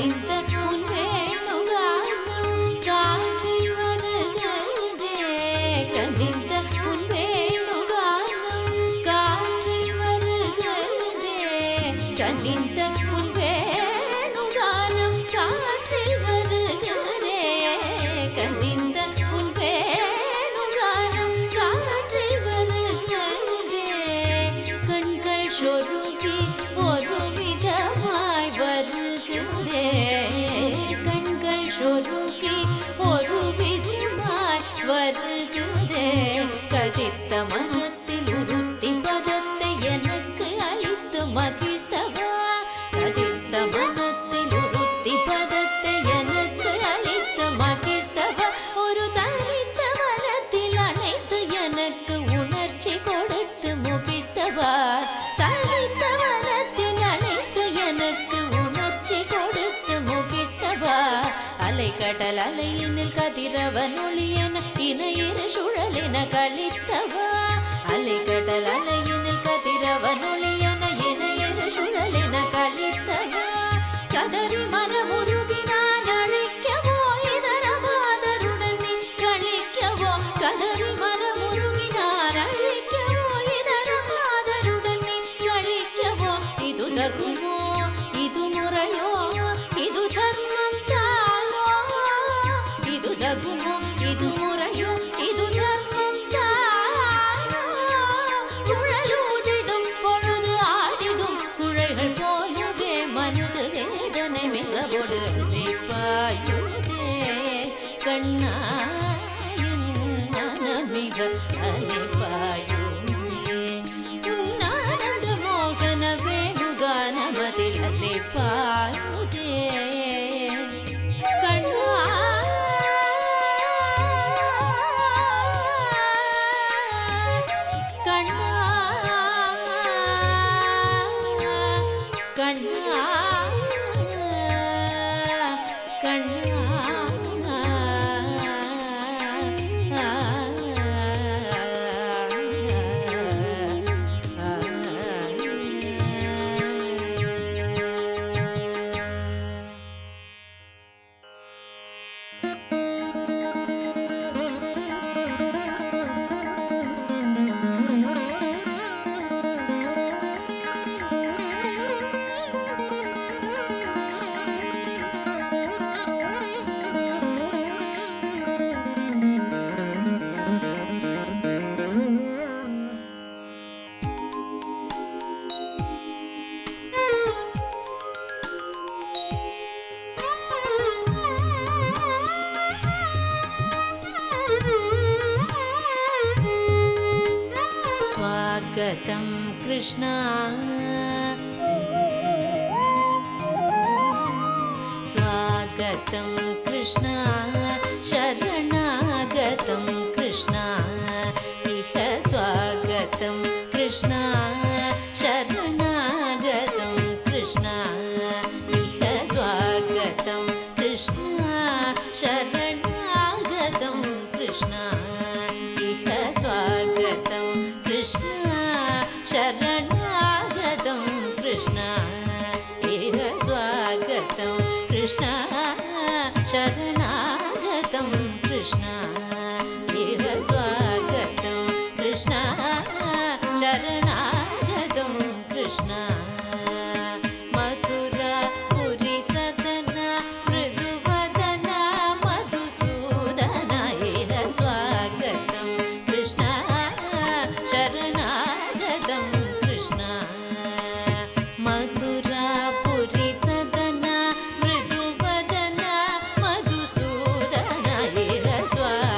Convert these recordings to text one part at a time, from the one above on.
கனிந்த உன் வேணுகானம் காற்றில் வருகிறதே கனிந்த உன் வேணுகானம் காற்றில் வருகிறதே கனிந்த உன் வேணுகானம் காற்றில் வருகிறதே கனிந்த உன் வேணுகானம் காற்றில் வருகிறதே கண்கள் சொருகி ஒரு விதமாய் வருகிறதே கண்கள் சொருகி ஒரு விதமாய் வருகிறதே கதித்த மனத்தில் உறுத்தி பதத்தை எனக்கு அளித்து மகிழ்த்தவா கதித்த மனத்தில் உறுத்தி பதத்தை எனக்கு அளித்து மகிழ்த்தவா ஒரு தனித்த மனத்தில் அனைத்து எனக்கு உணர்ச்சி கொடுத்து முகிழ்த்தவா தனித்த மனத்தில் அனைத்து எனக்கு உணர்ச்சி கொடுத்து முகிழ்த்தவா அலைக்கடல் அலையினில் கதிரவன் ஒளியென இணையிரு சுழலென கழித்தவா அலைக்கடல் அலையினில் கதிரவன் ஒளியென இணையிரு சுழலென கழித்தவா கதறி மனமுருகி நான் அழைக்கவோ இதர மாதருடன் நீ கழிக்கவோ கதறி மனமுருகி நான் அழைக்கவோ இதர மாதருடன் நீ கழிக்கவோ இது தகுமோ இது முறையோ இது தர்மம் தானோ இது தகுமோ இது முறையோ இது தர்மம் தானோ குழலூதிடும் பொழுது ஆடிடும் குழைகள் போலவே மனது வேதனை மிகவோடு பாயுதே கண்ணாயின் மனமிக அலைப்பாயுதே ஆனந்த மோகன வேணுகானமதில் அலைப்பாயுதே கண்ணா கண்ணா கண்ணா स्वागतं कृष्णा स्वागतं कृष्णा शरणागतं कृष्णा इह स्वागतं कृष्णा शरणागतं कृष्णा इह स्वागतं कृष्णा शरणागतं कृष्णा इह स्वागतं कृष्णा शरणागतं कृष्णा इह स्वागतं कृष्णा शरणागतं कृष्णा इह स्वागतं कृष्णा शरणागतं कृष्णा मथुरा पुरी सदना मृदुवदना मधुसूदना इह स्वागतं कृष्णा शरणागतं कृष्णा मथुरा पुरी सदना मृदुवदना मधुसूदना इह स्वागतं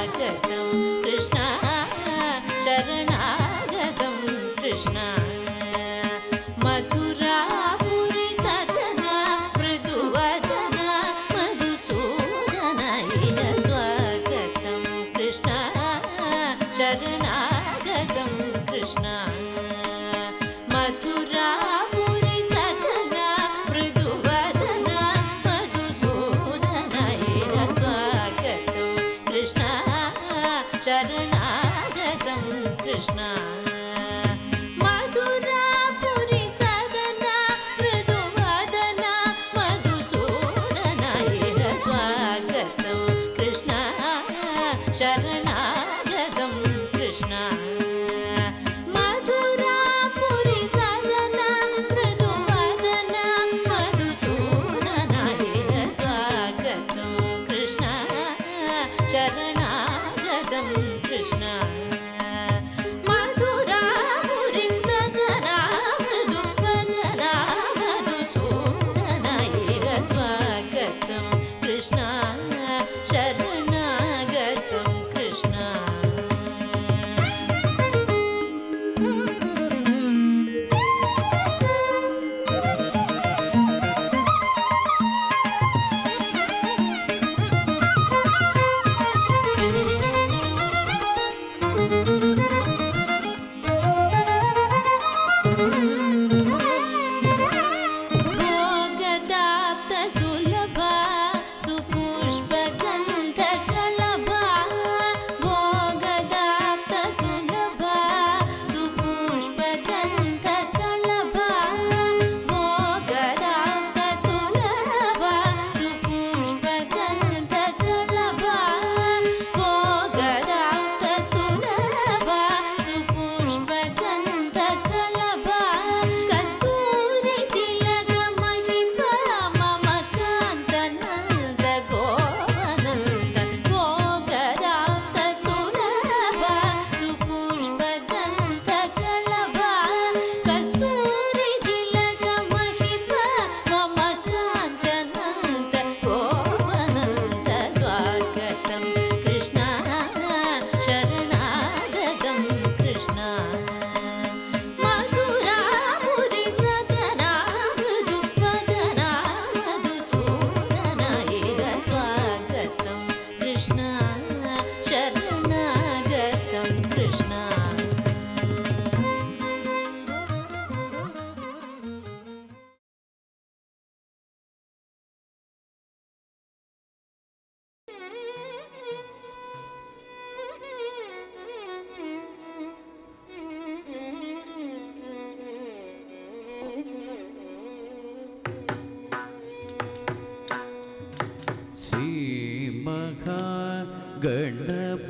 गणपतिरवतु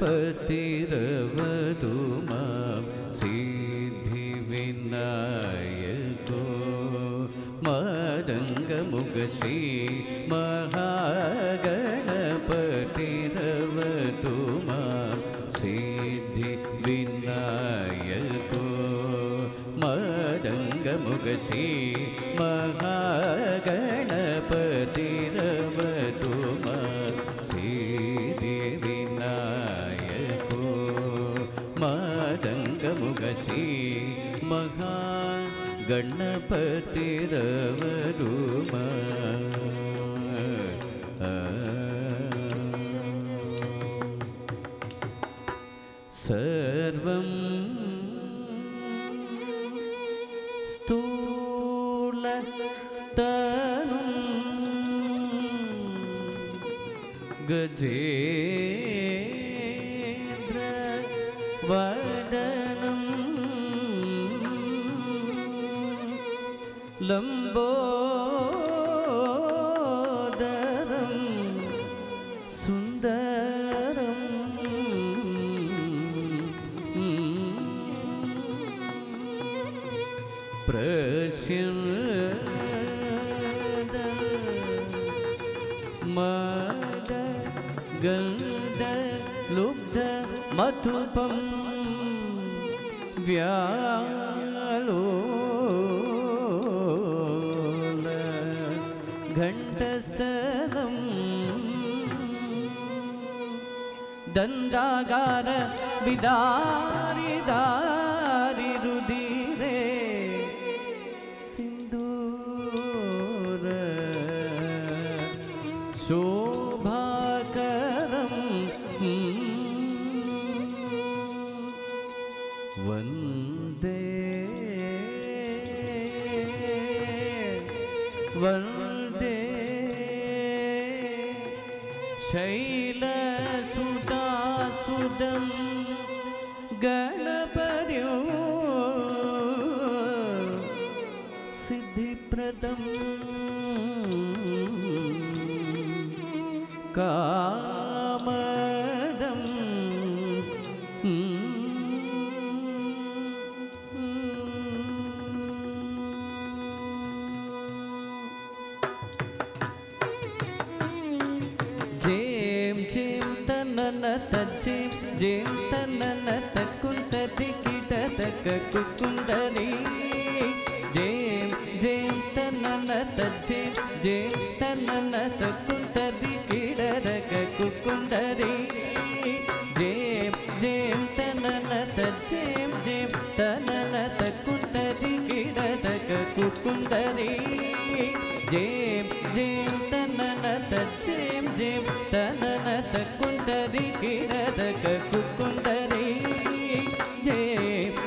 मां सिद्धिविनायको मदङ्गमुगश्री महागणपतिरवतु मां सिद्धिविनायको मदङ्गमुगश्री महागणपतिरवतु मां सिद्धिविनायको मदङ्गमुगश्री महागणपतिरवतु मां सर्वं स्थूलतनुं गजेन्द्रवदनं लम्बोदरं सुन्दरं प्रस्यद मदगन्धलुब्धमधुपं व्यालोल घण्टस्थलं दन्दागार विदारिदारिरुधिरे सिन्दूर शोभाकरं वन्दे वन्दे शैलसुतासुदं गणपर्यो सिद्धिप्रदं कामदं जें जें तनन तजें जें तनन तकुंतति किटतक कुकुंदरी जें जें तनन तजें जें तनन तकुंतति किटतक कुकुंदरी जें जें तनन तजें जें तनन तकुंतति किटतक कुकुंदरी जें जें तनन तजें जें तनन तकुंतरि किरदक कुकुंदरी जें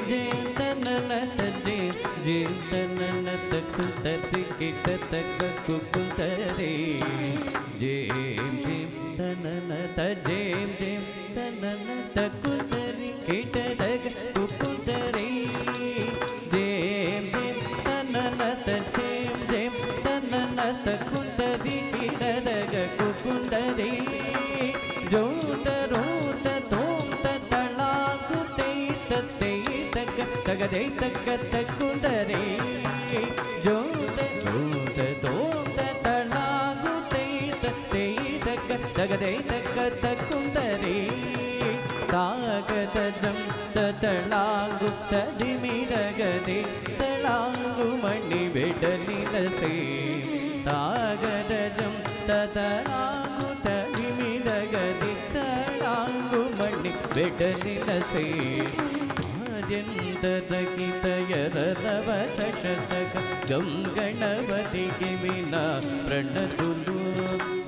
जें तनन तजें जें तनन तकुंतरि किरदक कुकुंदरी जें जें तनन तजें जें तनन तकुंतरि किरदक कुकुंदरी जें जें तनन तजें जें तनन तकुंतरि किरदक कुकुंदरी जोत रोत तोत तलागु तेत तेतक तगदे तक तकुंदरी जोत रोत तोत तलागु तेत तेतक तगदे तक तकुंदरी तागतजं ततलागु तदिमिरगदे तलागु मणि बेडलिनसे तागतजं ततलागु तदिमिरगदे तलागु मणि बेडलिनसे आर्यन्तदकितयरलव शशसक गं गणपतिगे विना प्रणतुलु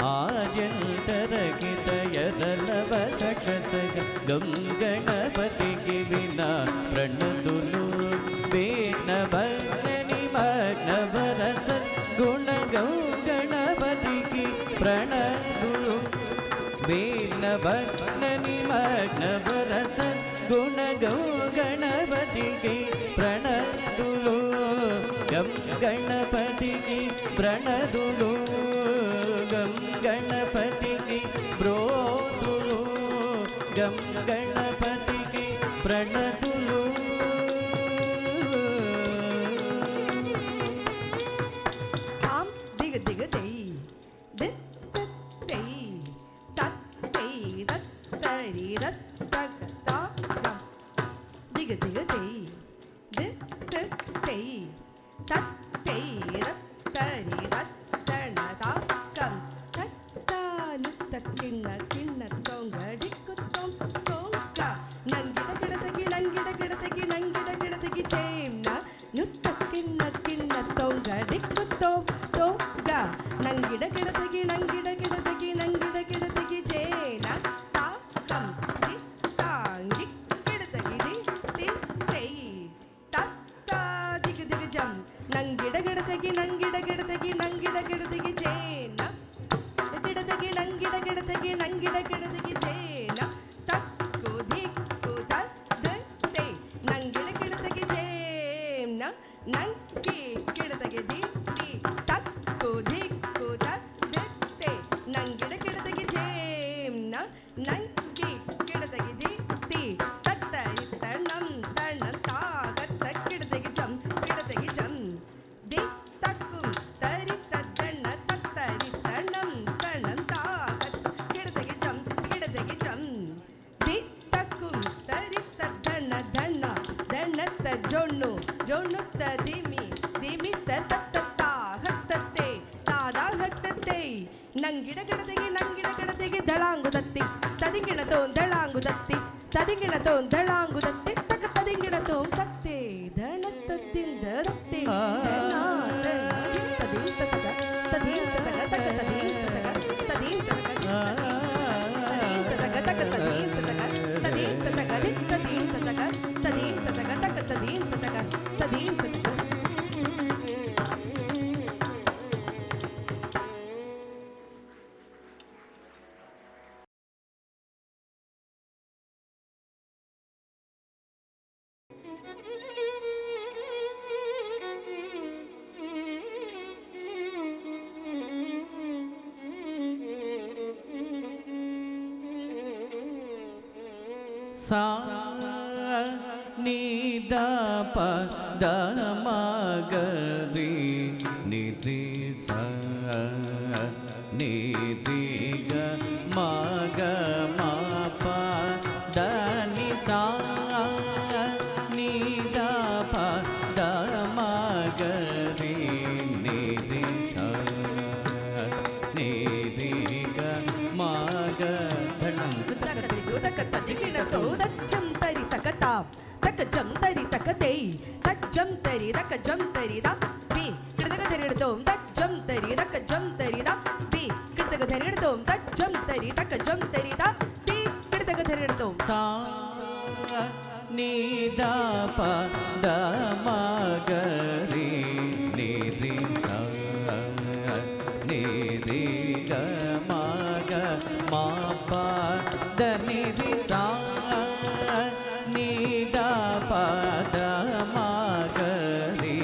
आर्यन्तरकितयरलव शशसक गं गणपतिगे विना प्रणतुलु वेणभग्ननिमग्नवरस गुणगौ गणपतिगे प्रणतुलु वेणभग्ननिमग्नवरस गुणगौ गणपतिगे प्रणतुलु गं गणपतिगे प्रणतुलु गं गणपतिगे प्रोतुलु గం గణపతికి ప్రణతులు తాం దిగ దిగ దై దిత్ దై తత్ దై దత్ తరి దత్ తగ తా గం దిగ దిగ దై దిత్ దై తత్ దై దత్ తరి దత్ తణ తా గం తత్ తాను తక్కిన్న కిన్న తొంగ డిక్కు తొం తొంగ నంగిడ గిడతగి నంగిడ గిడతగి నంగిడ గిడతగి చేమ్న ನುತ್ತಕ್ಕಿನ್ನ ಕಿನ್ನ ತೋಂಗ ದಿಕ್ಕು ತೋಂಗ ನಂಗಿಡ ಗಿಡತಗಿ ನಂಗಿಡ ಗಿಡತಗಿ ನಂಗಿಡ ಗಿಡತಗಿ ಜೇನ ತಾ ಕಂ ದಿ ತಾಂಗಿ ಗಿಡತಗಿ ದಿ ತಿ ತೈ ತತ್ತ ದಿಗ ದಿಗ ಜಂ ನಂಗಿಡ ಗಿಡತಗಿ ನಂಗಿಡ ಗಿಡತಗಿ ನಂಗಿಡ ಗಿಡತಗಿ ಜೇನ ಗಿಡತಗಿ ನಂಗಿಡ ಗಿಡತಗಿ ನಂಗಿಡ ಗಿಡತಗಿ ಜೇನ ತಕ್ಕು ದಿಕ್ಕು ತದ್ ತೈ ನಂಗಿಡ ಗಿಡತಗಿ ಜೇನ ನಂಕಿ ಗಿಡತಗಿ ದಿ ದಿ ತಕ್ಕು ದಿಕ್ಕು ತದ್ ತೈ ನಂಗಿಡ ಗಿಡತಗಿ ಜೇನ ನಂಕಿ ಗಿಡತಗಿ ದಿ ದಿ ತತ್ತ ಇತ್ತ ನಂ ತಣ್ಣ ತಾಗತ್ತ ಗಿಡತಗಿ ಜಂ ದಿ ತಕ್ಕು ತರಿ ತದ್ದಣ್ಣ ತತ್ತರಿ ತಣ್ಣಂ ತಣ್ಣಂ ತಾಗತ್ತ ಗಿಡತಗಿ ಜಂ ದಿ ತಕ್ಕು ತರಿ ತದ್ದಣ್ಣ ದಣ್ಣ ದಣ್ಣತ್ತ ಜೊಣ್ಣು ಜೊಣ್ಣುತ್ತ ದಿಮಿ ದಿಮಿತ್ತ ತತ್ತ ಹತ್ತತ್ತೆ ತಾದ ಹತ್ತತ್ತೆ ನಂಗಿಡ ಗಿಡತೆಗೆ ನಂಗಿಡ ಗಿಡತೆಗೆ ದಳಾಂಗು ದತ್ತಿ ತದಿಂಗಿಣ ತೋನ್ ದಳಾಂಗು ದತ್ತಿ ತದಿಂಗಿಣ ತೋನ್ ದಳಾಂಗು ದತ್ತಿ ತಕ ತದಿಂಗಿಣ ತೋನ್ ತತ್ತೆ ದಣ ತದ್ದಿಂದ ದತ್ತೆ ಸಾ ನಿ ದ ಪ ದ ಮ ಗ ರಿ ನಿ ರಿ ಸ ನಿ ರಿ ಗ ಮ ಗ ಮ ಪ ದ ನಿ ಸಾ ನಿ ದ ಪ ದ ಮ ಗ ರಿ ನಿ ರಿ ಸ ನಿ ರಿ ಗ ಮ ಗ ದಚ್ಚಂ ತರಿ ತಕ ತಾಂ ತಕ ಜಂ ತರಿ ತಕ ತೈ ತಜ್ಜಂ ತರಿ ತಕ ಜಂ ತರಿ ದ ದಿ ಕಿಡತಕ ತರಿಡತೋಂ ತಜ್ಜಂ ತರಿ ತಕ ಜಂ ತರಿ ದ ದಿ ಕಿಡತಕ ತರಿಡತೋಂ ತಜ್ಜಂ ತರಿ ತಕ ಜಂ ತರಿ ದ ದಿ ಕಿಡತಕ ತರಿಡತೋಂ ಸಾ ನಿ ದ ಪ ದ ಮ ಗ ರಿ ನಿ ರಿ ಸ ನಿ ರಿ ಗ ಮ ಗ ಮ ಪ ದ ನಿ ರಿ ಸಾ ನಿ ದ ಪ ದ ಮ ಗ ರಿ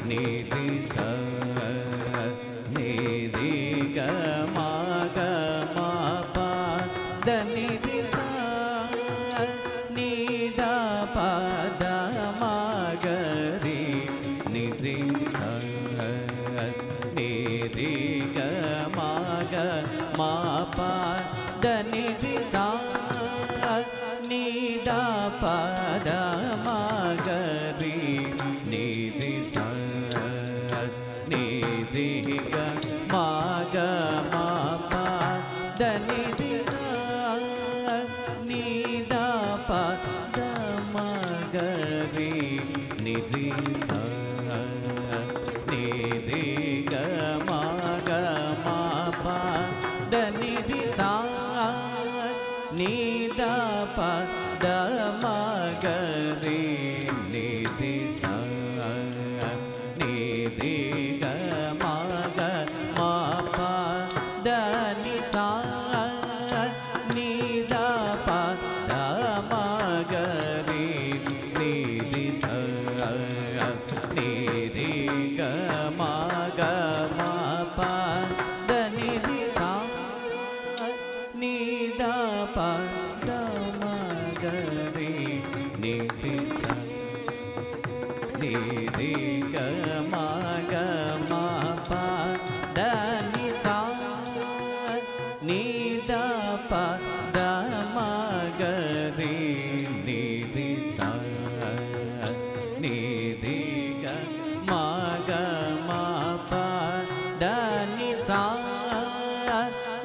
ನಿ ರಿ ಸ ನಿ ರಿ ಗ ಮ ಗ ಮ ಪ ದ ನಿ ರಿ ಸ ನಿ ದ ಪ ದ ಮ ಗ ರಿ ನಿ ರಿ ಸ ನಿ ರಿ ಗ ಮ ಗ ಮ ಪ ದ ನಿ ರಿ ಸಾ ನಿ ದ ಪ ದ ಮ ಗ ರಿ ನಿ ರಿ ಸ ನಿ ರಿ ಗ ಮ ಗ ಮ ಪ ದ ನಿ ರಿ ಸ ನಿ ದ ಪ ದ ಮ ಗ ರಿ ನಿ ರಿ ಸ ನಿ ರಿ ಗ ಮ ಗ ಮ ಪ ದ ನಿ ರಿ ಸಾ ನಿ ದ ಪ ದ ಮ ni sa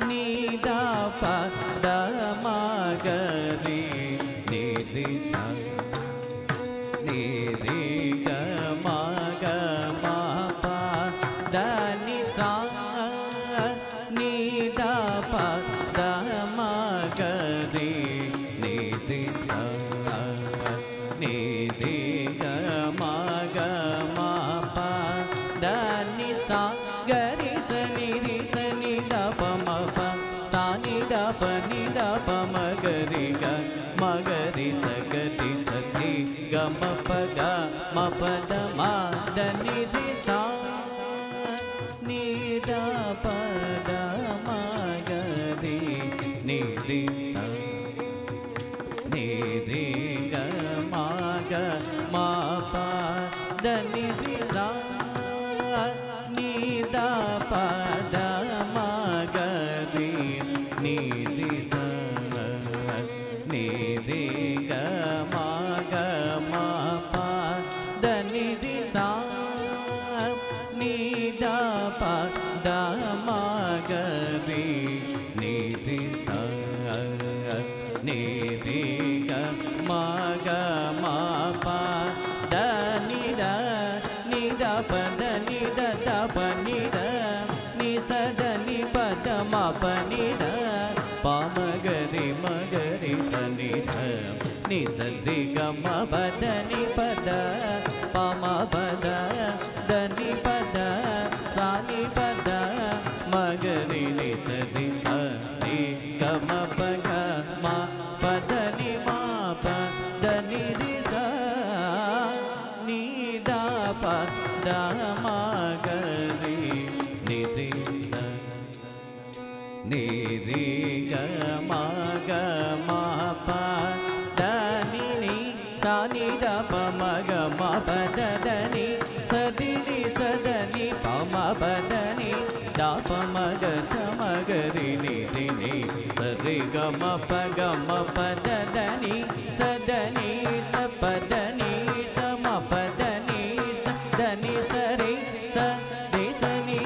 ni da pa da ma ga ri ni ri sa ni ri ga ma pa da ni sa ni da pa da ma ga ri ni ri sa ni ri ga ma pa da ni sa ga ri sa ni da pa ma pa sa ni da pa ma ga ri ga sa ga ri ga ma pa da ma da ni ri sa ni da pa da ma ga ri ni ri sa ni ri ga ma pa da ni ri sa ni da pa da ma ga ri ni ri sa ni ri ga ma pa da ni ri sa ni da pa da ma ga ri ni ri sa ni ri ga ma pa da ni da pa da pa ni da ni sa da ni pa da ma pa ni da pa ma ga ri sa ni da ni sa ri ga ma pa da ni pa da pa ma pa da ni pa da sa ni pa da ma ga ri ni sa ri sa ni ga ma pa da ni ma pa da ni ri sa ni da pa da ma ga ri ni ri sa ni ri ga ma pa da ni sa ni da pa ma pa da ni sa da ni pa ma pa da ni da pa ma ga ri ni sa ri ga ma pa da ni sa pa da ni sa ma pa da ni sa ri sa ni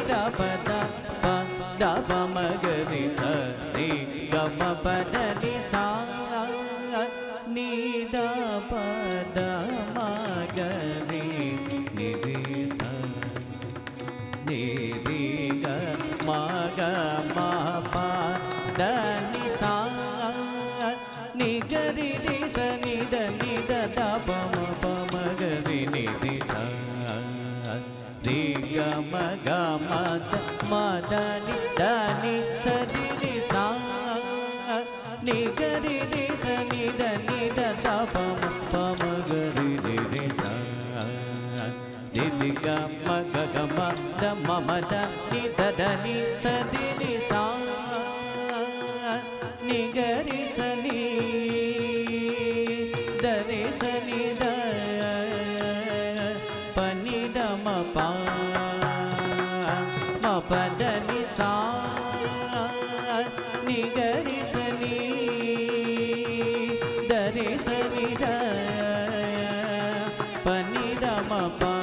da pa ma ga ri sa ri ga ma pa da ni sa ni da pa da ma ga ri ni ri sa ni ri ga ma pa da ni sa ni ga ri sa ni da da pa ma ga ri ni ri sa ri ga ma da ni sa ni sa ni ga ri sa ni da da pa ma ga ri sa ri ga ma da ma da ni da ni sa ni sa ni ga ri sa ni da ri sa ni da pa ni da ma pa da ni sa ni ga ri sa ni da ri sa ni da pa ni da ma pa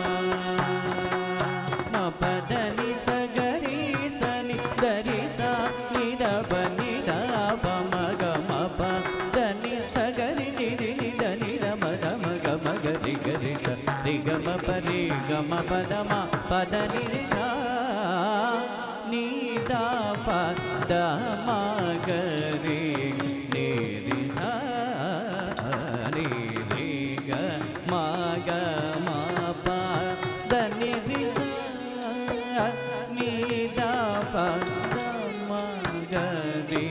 da ni sa ga ri sa ni da ri sa ni da pa ni da pa ma pa da ni sa ga ri ni da ni da ma ga ri sa ri ga ma pa da ma pa da ni sa ni da pa da ma ga ri ni ri sa ni ri ga ma pa da ni ri sa ni da pa da ma ga ri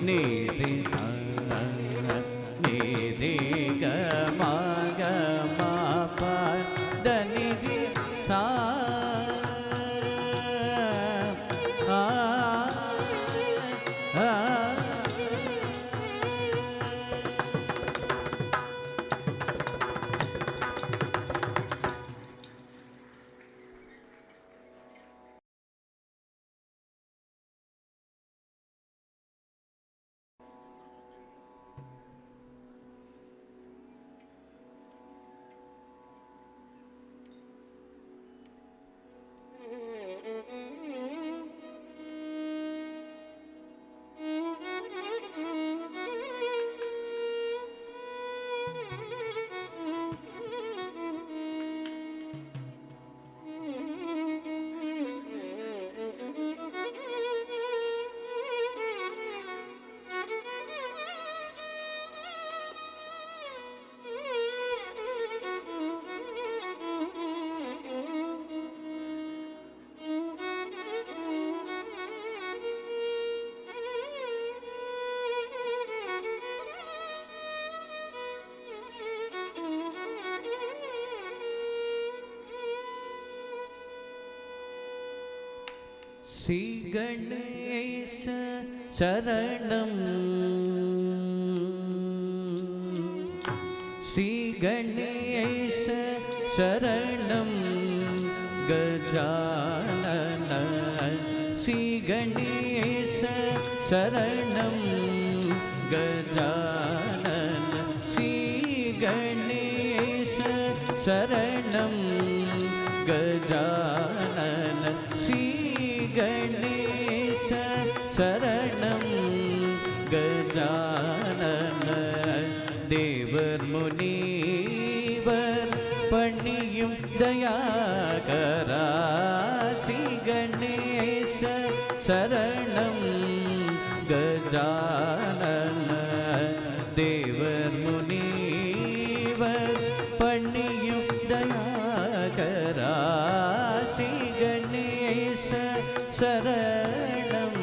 ni ri sa ni ri ga ma pa da ni ri sa Shri Ganesh शरणं श्री गणेश शरणं गजानन श्री गणेश शरणं गजानन श्री गणेश शरणं गजानन श्री गणेश शरणं गजानन देवर मुनिवर पणियुं दयाकरा श्री गणेश शरणं गजानन देवर मुनिवर पणियुं दयाकरा श्री गणेश शरणं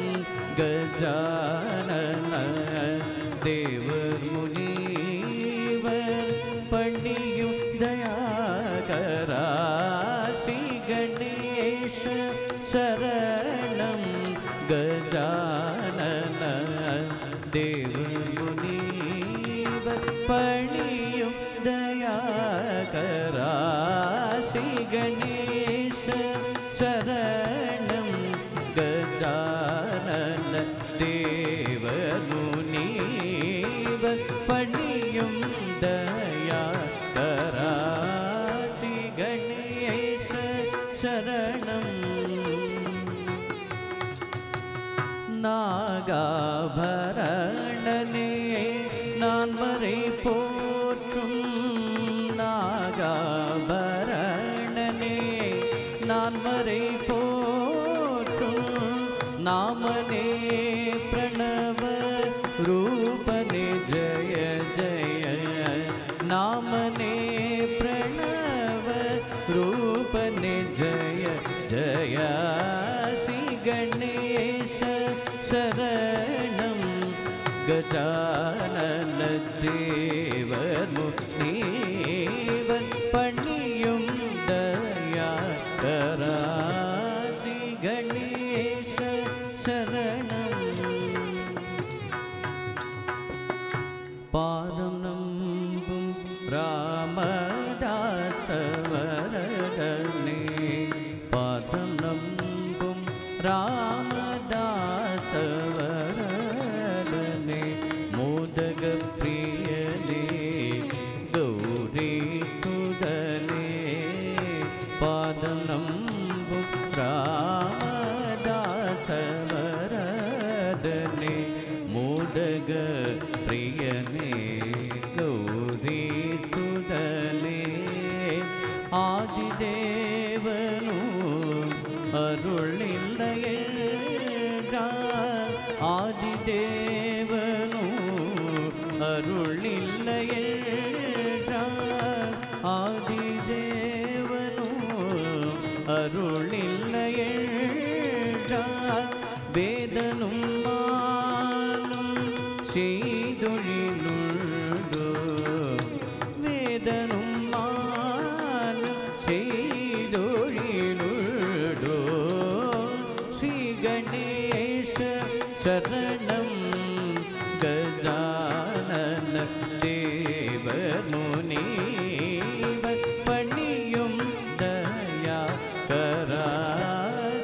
गजानन देवर मुनिवर पणियुं दयाकरा श्री गणेश शरणं गजानन देवर मुनिवर पणियुं दयाकरा श्री गणेश शरणं गजानन देवर मुनिवर पणियुं दयाकरा श्री गणेश शरणं नागाभरणने नान्मறை போற்றும் नागाभरणने नान्मறை போற்றும் नामने प्रणव रूपने जय जय नामने प्रणव रूपने जय जय श्री गणेश शरणं गजानन देवर मुनिवर पणियुं दयाकरा श्री गणेश शरणं पादं नम्बुं रामदासवरदने पादं नम्बुं रामदासवरदने मोदकप्रियने गौरीसुदने पादं नम्बुं रामदासवरदने मोदकप्रियने गौरीसुदने आदिदेवनु अरुಳಿಲ್ಲಯೆಂದಾರ್ ಆದಿದೇವನು ಅರುಳಿಲ್ಲಯೆಂದಾರ್ ಆದಿದೇವನು ಅರುಳಿಲ್ಲಯೆಂದಾರ್ ವೇದನುಂ ಮಾನುಂ செய்தொழிலுண்டோ வேதனும் மானும் செய்தொழிலுண்டோ ஸ்ரீ கணேಶ சரணம் கஜானன தேவர் முனிவர் பணியும் தயாகரா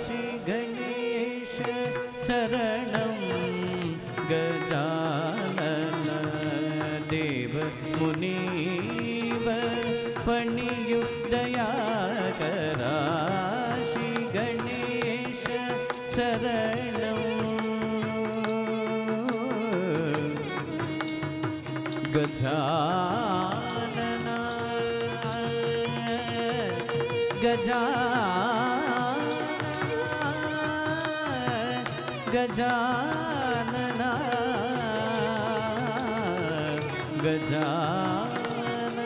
ஸ்ரீ கணேಶ சரணம் गजानन देव मुनिवर पणियुं दयाकरा श्री गणेश शरणं गजानन गजानन गजानन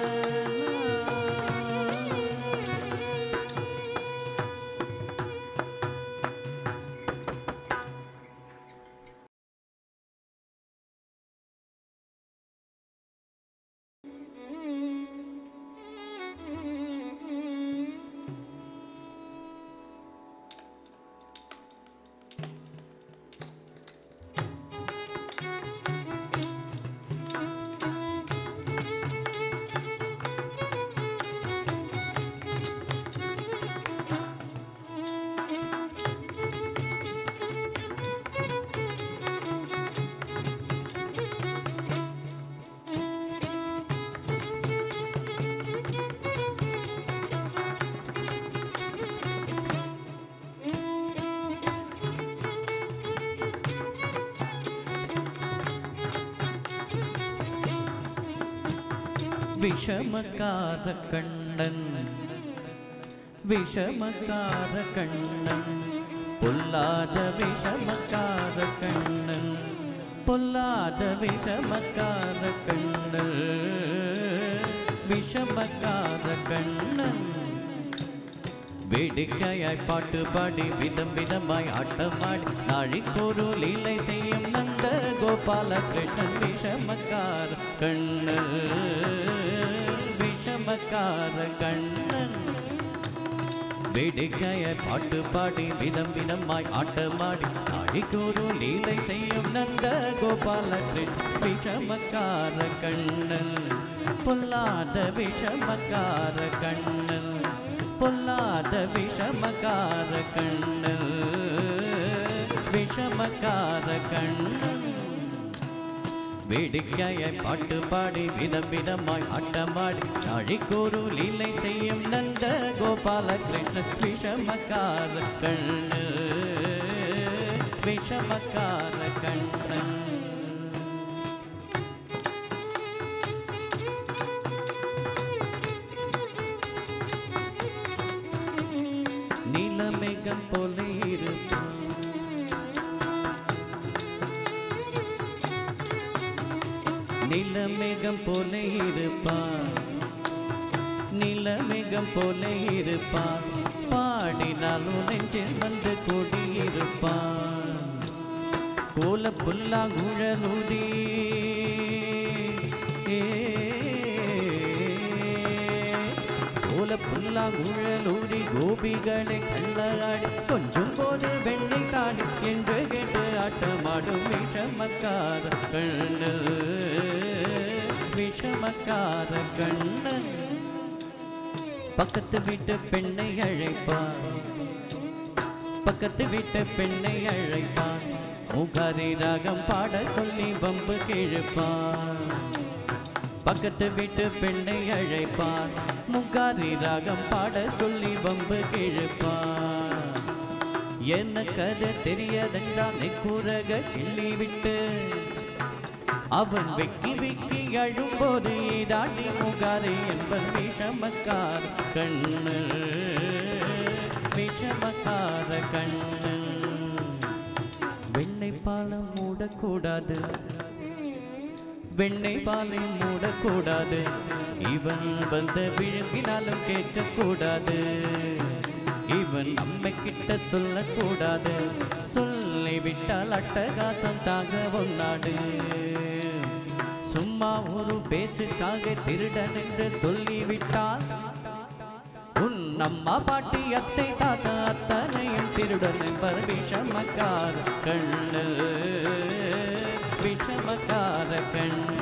விஷமக்கார கண்ணன் விஷமக்கார கண்ணன் பொல்லாத விஷமக்கார கண்ணன் பொல்லாத விஷமக்கார கண்ணன் விஷமக்கார கண்ணன் வேடிக்கையாய் பாட்டு பாடி விதம் விதமாய் ஆட்டமாடி நாழிக்கொரு லீலை செய்யும் நந்த கோபால கிருஷ்ணன் விஷமக்கார கண்ணன் விஷமக்கார கண்ணன் வேடிக்கையாய் பாட்டு பாடி விதம் விதமாய் ஆட்டமாடி நாழிக்கொரு லீலை செய்யும் நந்த கோபால கிருஷ்ணன் விஷமக்கார கண்ணன் பொல்லாத விஷமக்கார கண்ணன் பொல்லாத விஷமக்கார கண்ணன் விஷமக்கார கண்ணன் வேடிக்கையாய் பாட்டு பாடி விதம் விதமாய் ஆட்டமாடி நாழிக்கொரு லீலை செய்யும் நந்த கோபால கிருஷ்ணன் விஷமக்கார கண்ணன் விஷமக்கார கண்ணன் நீலமேகம் போல இருப்பான் நீலமேகம் போல இருப்பான் நீலமேகம் போல இருப்பான் பாடினாலும் நெஞ்சில் வந்து கூடியிருப்பான் கோல புல்லாங்குழலூதி கோல புல்லாங்குழலூதி கோபிகளை கள்ளகாடி கொஞ்சம் போது வெண்ணை தாடி என்று கேட்டு ஆட்டமாடும் விஷமக்கார கண்ணன் விஷமக்கார கண்ணன் பக்கத்து வீட்டு பெண்ணை அழைப்பான் பக்கத்து வீட்டு பெண்ணை அழைப்பான் முகாரி ராகம் பாட சொல்லி வம்பு கிழப்பான் பக்கத்து வீட்டு பெண்ணை அழைப்பான் முகாரி ராகம் பாட சொல்லி வம்பு கிழப்பான் எனக்கு அது தெரியாதென்றால் கூறக கிள்ளி விட்டு அவன் வெக்கி வெக்கி அழும்போது தாண்டி முகாரி என்பன் விஷமக்கார கண்ணன் விஷமக்கார கண்ணன் வெண்ணெய் பாலம் மூடக்கூடாது வெண்ணெய் பாலை மூடக்கூடாது இவன் வந்த விழுங்கினாலும் கேட்கக்கூடாது இவன் நம்மை கிட்ட சொல்லக்கூடாது சொல்லிவிட்டால் அட்டகாசம் தாங்க ஒன்னாடு சும்மா ஒரு பேச்சுக்காக திருடன் என்று சொல்லிவிட்டால் உன் அம்மா பாட்டி அத்தை தாத்தா அத்தனையும் திருடன் என்பர் விஷமக்கார கண்ணன் விஷமக்கார கண்ணன்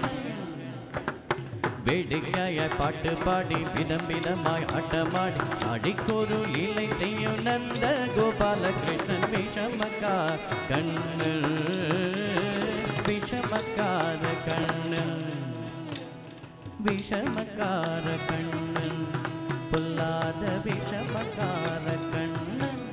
வேடிக்கையாய் பாட்டு பாடி விதம் விதமாய் ஆட்டமாடி நாடிக்கொரு லீலை செய்யும் நந்த கோபால கிருஷ்ணன் விஷமக்கார கண்ணன் விஷமக்கார கண்ணன் விஷமக்கார கண்ணன் பொல்லாத Vishamakkara Kannan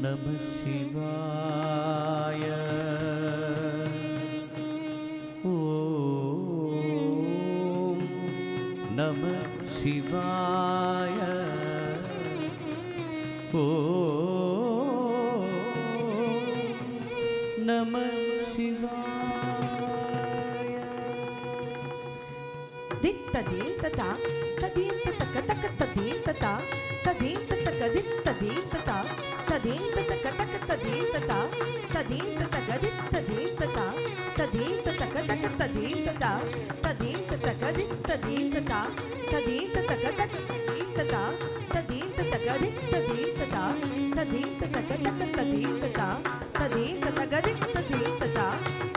Namah Shivaya. Om Namah Shivaya. Om Namah Shivaya. Ditta ditta ta, ta ditta ta ka ta ka ta ditta ta, ta ditta ta ka ditta ditta ta, ta ditta ta ka ta ka ta ditta ta tadin ta ta ta tadin ta ta tadin ta ta ga dik tadin ta ta tadin ta ta ga ta tadin ta ta tadin ta ta ga dik tadin ta ta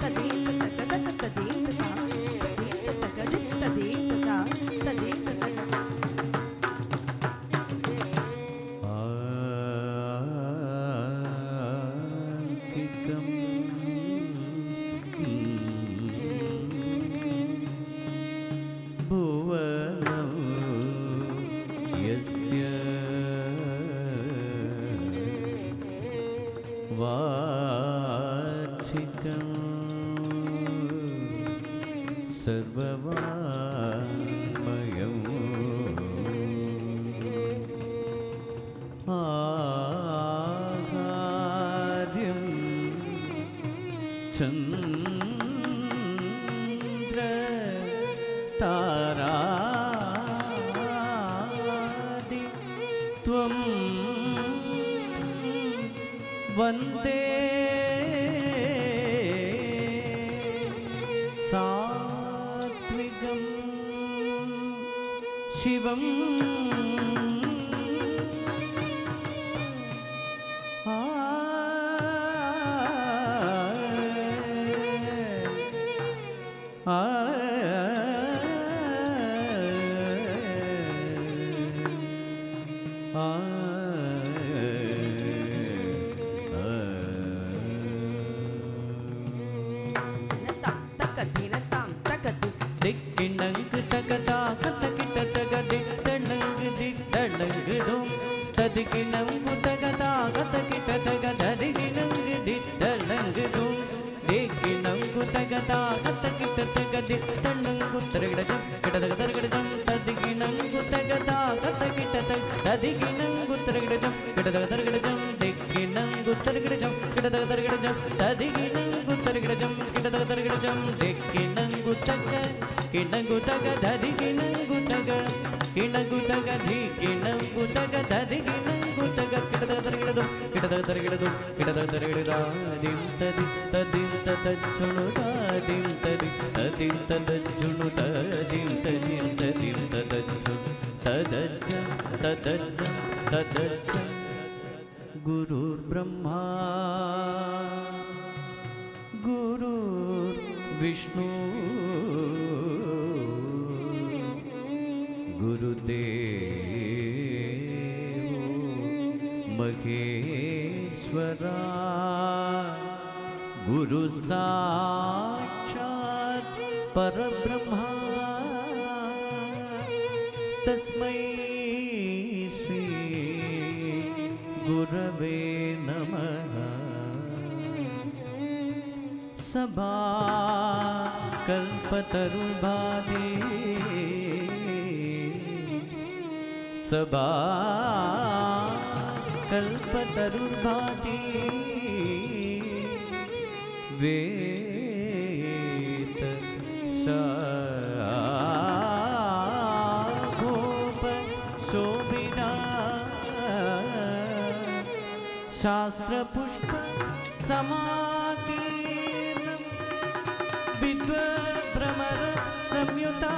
tadin ta ta ga ta tadin ta ta tadin ta ta ga dik tadin ta ta tadin ta ta वाचिकं सर्ववाङ्मयम् आहार्यं Chandra तारादि त्वं वन्दे सात्विकं शिवं திக்கிணங்கு தகதா கத்தகிட்ட தகதி தள்ளங்கு திட்டளங்கு தோம் ததிக்கிணங்கு தகதா கத்தகிட்ட தகததிகிணங்கு திட்டளங்கு தோம் திக்கிணங்கு தகதா கத்தகிட்ட தகதி தள்ளங்கு தரகிடஜம் கிடதகதரகிடஜம் ததிகிணங்கு தகதா கத்தகிட்ட ததிகிணங்கு தரகிடஜம் கிடதகதரகிடஜம் திக்கிணங்கு தரகிடஜம் கிடதகதரகிடஜம் ததிகிணங்கு தரகிடஜம் கிடதகதரகிடஜம் திக்கிணங்கு தக கிணங்கு தக ததி கிணங்கு தக கிணங்கு தக தி கிணங்கு தக ததி கிணங்கு தக கிடதகதரகிடதும் கிடதகதரகிடதும் கிடதகதரகிடதாதிம் ததி ததிம் ததச்சுணுதாதிம் ததி ததிம் ததச்சுணுதாதிம் ததிம் ததிம் ததச்சு ததச்ச ததச்ச ததச்ச குருர் பிரம்மா குருர் விஷ்ணு गुरुदेवो महेश्वरा गुरु साक्षात् परब्रह्मा तस्मै श्री गुरवे नमः सभा कल्पतरुभागे सभा कल्पतरुर्भाति वेत शाभोप शोभिना शास्त्रपुष्प समाकीर्णं विद्वद्भ्रमर संयुता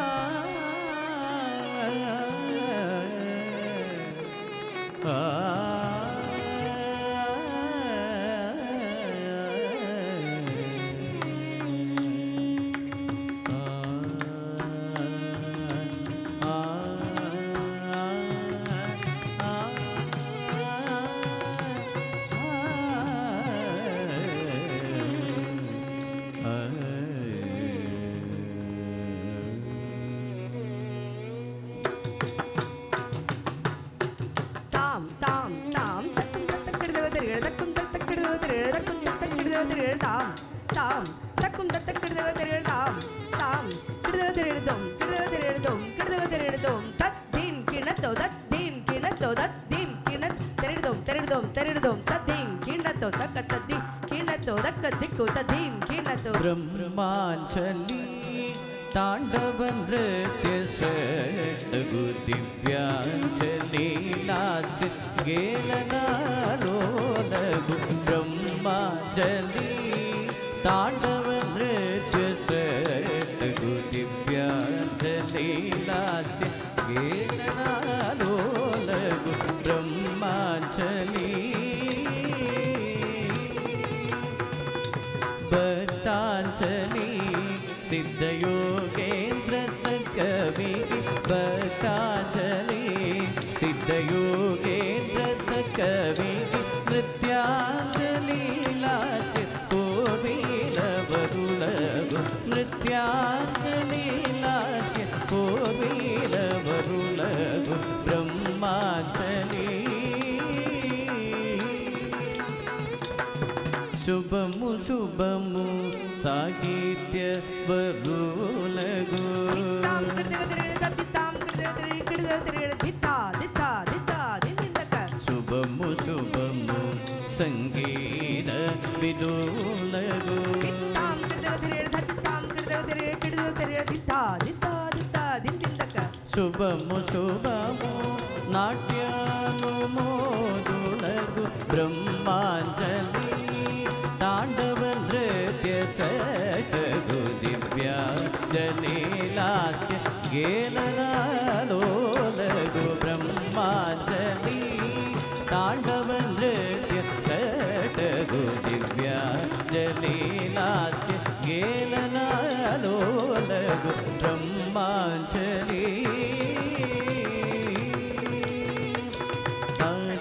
ब्रह्मांचली तांडव नृत्य षट्गु दिव्यांचली नासित गेलनालोलगु ब्रह्मांचली तांडव नृत्य षट्गु दिव्यांचली नासित सिद्धयोगेन्द्र सकवि नृत्यांजलीलास्य पूर्वीलवरुलगु नृत्यांजलीलास्य पूर्वीलवरुलगु ब्रह्मांजलि शुभमु शुभमु साहित्य वरुलगु शुभमु शुभमु संगीत विदुलगु शुभमु शुभमु नाट्यानुमोदुलगु ब्रह्मांजलि तांडव नृत्य सकगु दिव्यांजलिलास्य गेलनालोलगु ब्रह्मांजलि तांडव नृत्य सकगु दिव्यांजलिलास्य गेलनालोलगु ब्रह्मांजलि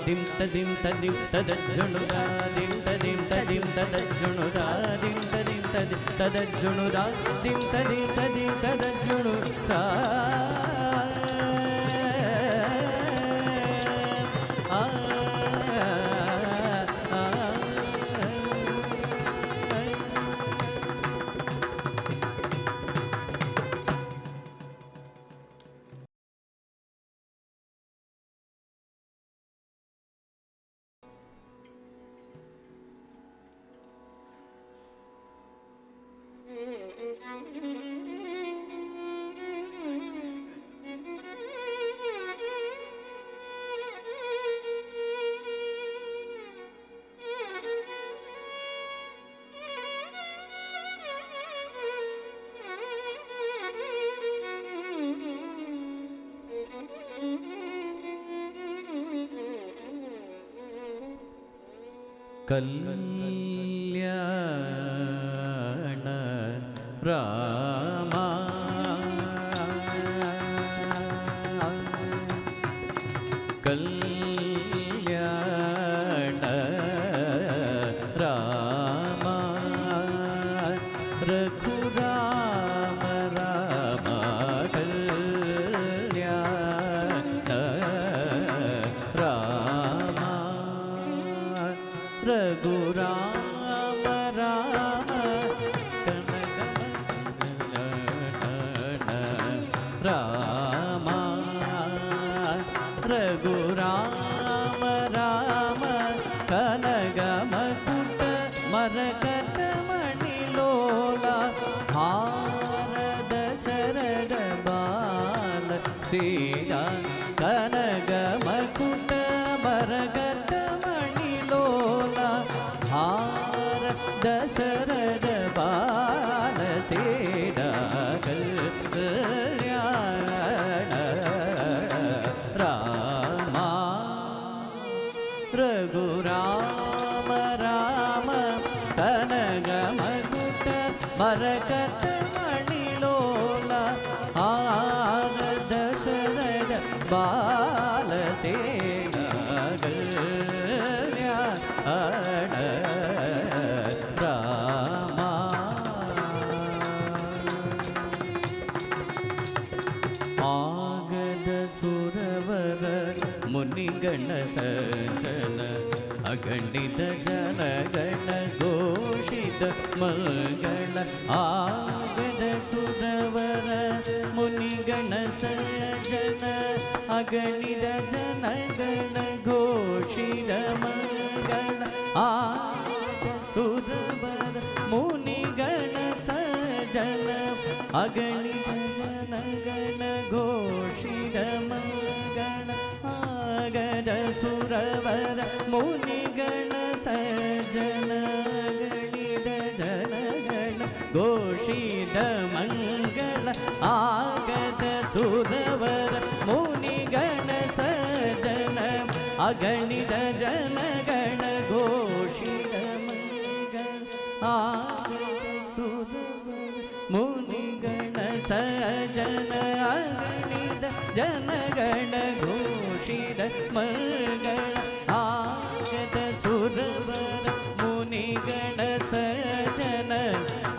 dim tadim tadim tadajjunuda dim tadim tadim tadajjunuda dim tadim tadim tadajjunuda dim tadim tadim tadajjunuda कल्याण रामा कल्याण रामा रघुराम राम कल्याण रामा रघुराम राम राम रघुराम राम कनगमकुट मरकतमणिलोला हारद शरद बाल सीता कनगमकुट मरकतमणिलोला हार दशरथ बाल सीता कल्याण रामा रघुराम राम कनगमकुट मरकतमणिलोला हार दशरथ बाल सीता रामा आगद सुरवर मुनिगण सज्जन अगणित जनगण घोषित मंगल आगद सुरवर मुनिगण सज्जन अगणित जनगण घोषित मंगल आगद सुरवर मुनिगण सज्जन अगणित जनगण घोषित मंगल आगद सुरवर मुनिगण सज्जन अगणित जनगण घोषित मंगल आगद सुरवर मुनिगण सज्जन अगणित जनगण घोषित मंगल आगद सुरवर मुनिगण सज्जन अगणित जनगण ಗಣ ಘೋಷಿತ ಮಂಗಳ ಆಗದ ಸುರವರ ಮುನಿಗಣ ಸಜನ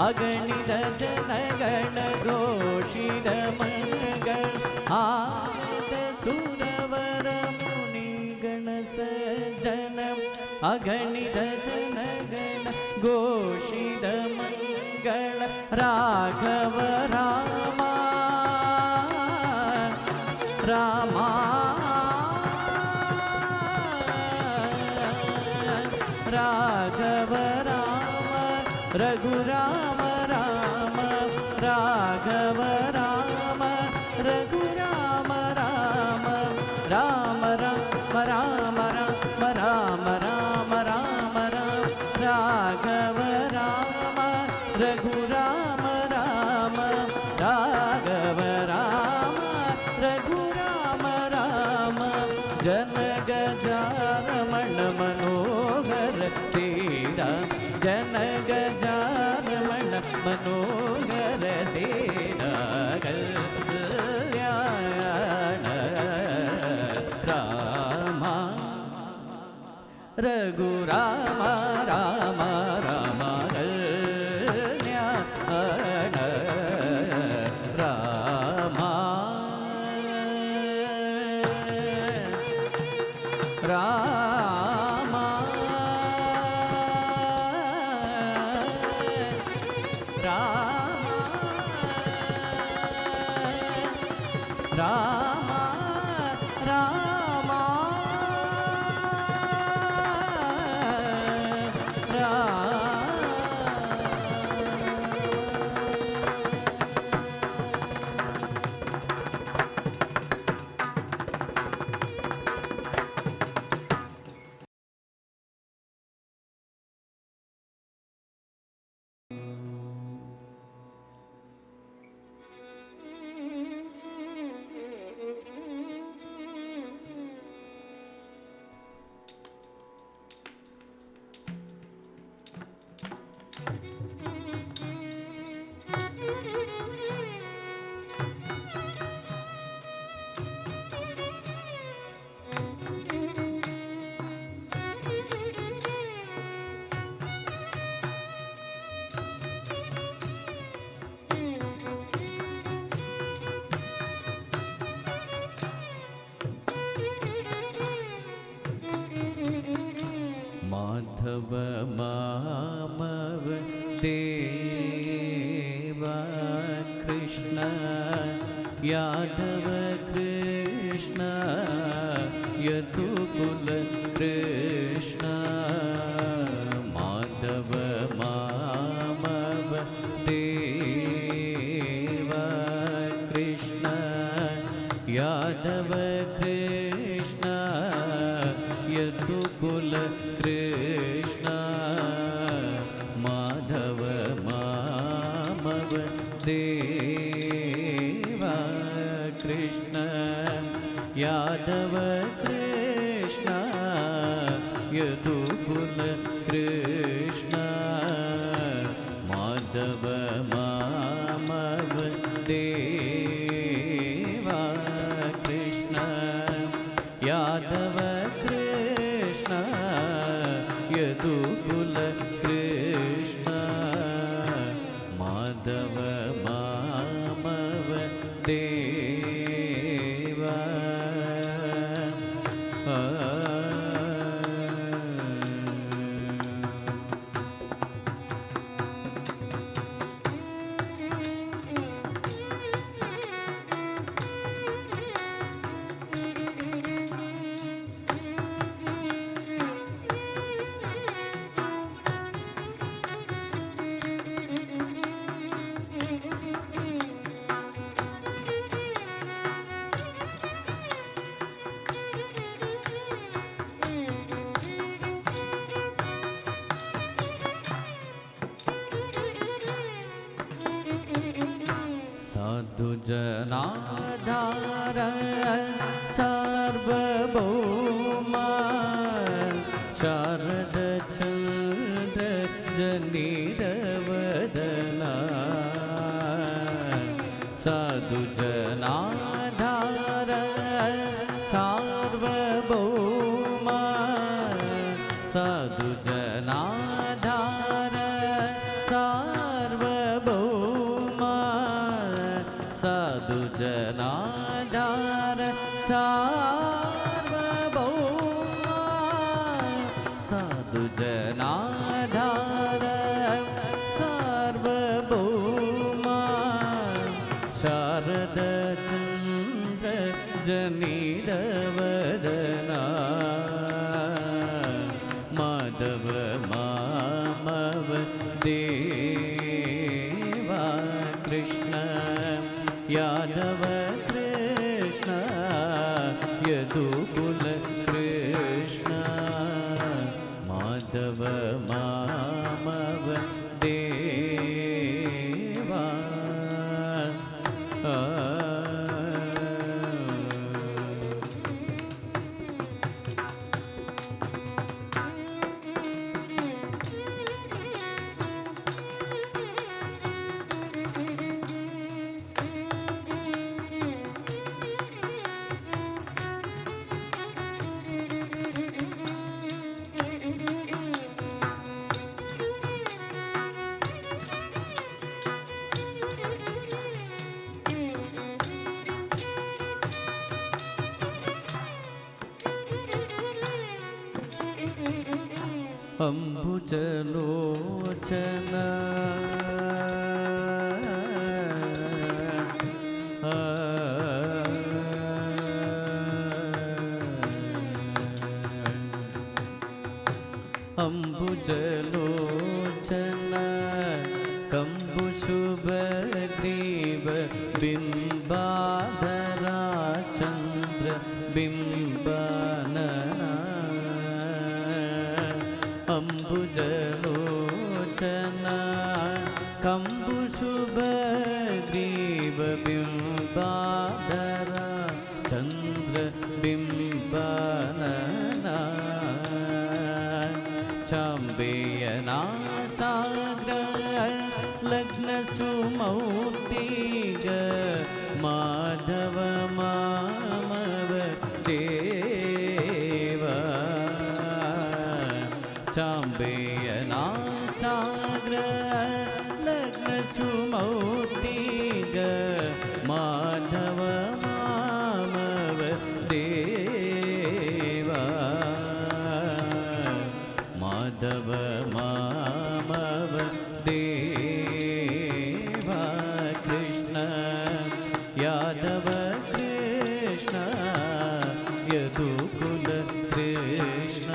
ಅಗಣಿತ ಜನಗಣ ಘೋಷಿತ ಮಂಗಳ ಆಗದ ಸುರವರ ಮುನಿಗಣ ಸಜನ ಅಗಣಿತ ಜನಗಣ ಘೋಷಿತ ಮಂಗಳ ರಾಘವ ರಾಮ ರಾಮ ರಾಘವ ರಾಮ ರಘುರಾಮ ರಾಮ ರಾಘವ ರಾಮ ರಘುರಾಮ ರಾಮ ರಾಮ ರಾಮ ರಾಮ ರಾಮ ರಾಮ ರಾಮ ರಾಮ ರಾಮ ರಾಘವ ರಾಮ ರಘುರಾಮ ರಾಮ ರಾಘವ ರಾಮ ರಘುರಾಮ ರಾಮ ಜನ ಗಜಾರಮಣ ಮನೋಹರ ಶ್ರೀರಾಮ ಜನ ಗಜಾರಮಣ ಮನೋಹರ ಶ್ರೀರಾಮ ಕಲ್ಯಾಣ ರಾಮ ರಘುರಾಮ ರಾಮ ರಾಮ ಕಲ್ಯಾಣ ರಾಮ ರಾಮ ರಾಮ ರಾಮ माधव मामव देवा कृष्ण यादव कृष्ण यदुकुल कृष्ण माधव मामव देवा कृष्ण यादव कृष्ण यदुकुल कृष्ण माधव मामव देवा कृष्ण यादव कृष्ण यदुकुल कृष्ण माधव मामव देवा कृष्ण यादव कृष्ण यदुकुल कृष्ण माधव मामव देवा साधु जनाधार सार्वभौमा शारद चंद्र जनिरवदना साधु जनाधार सार्वभौमा साधु जनाधार सार्वभौमा शारद चन्द्र जनिरवदना माधव मामव देवा कृष्ण यादव कृष्ण यदुकुल कृष्ण माधव मामव देवा अम्बुजलोचन अम्बुजलोचन कम्बुशुभग्रीव बिम्बाधरा चन्द्र बिम्बानना अम्बुजलोचन कम्बुशुभग्रीव बिम्बाधरा चन्द्र बिम्बानना चाम्बेयना साग्र लग्न सुमौक्तिग माधव मामव देवा चाम्बेयना साग्र लग्न सुमौक्तिग माधव मामव देवा माधव मामव देवा कृष्ण यादव कृष्ण यदुकुल कृष्ण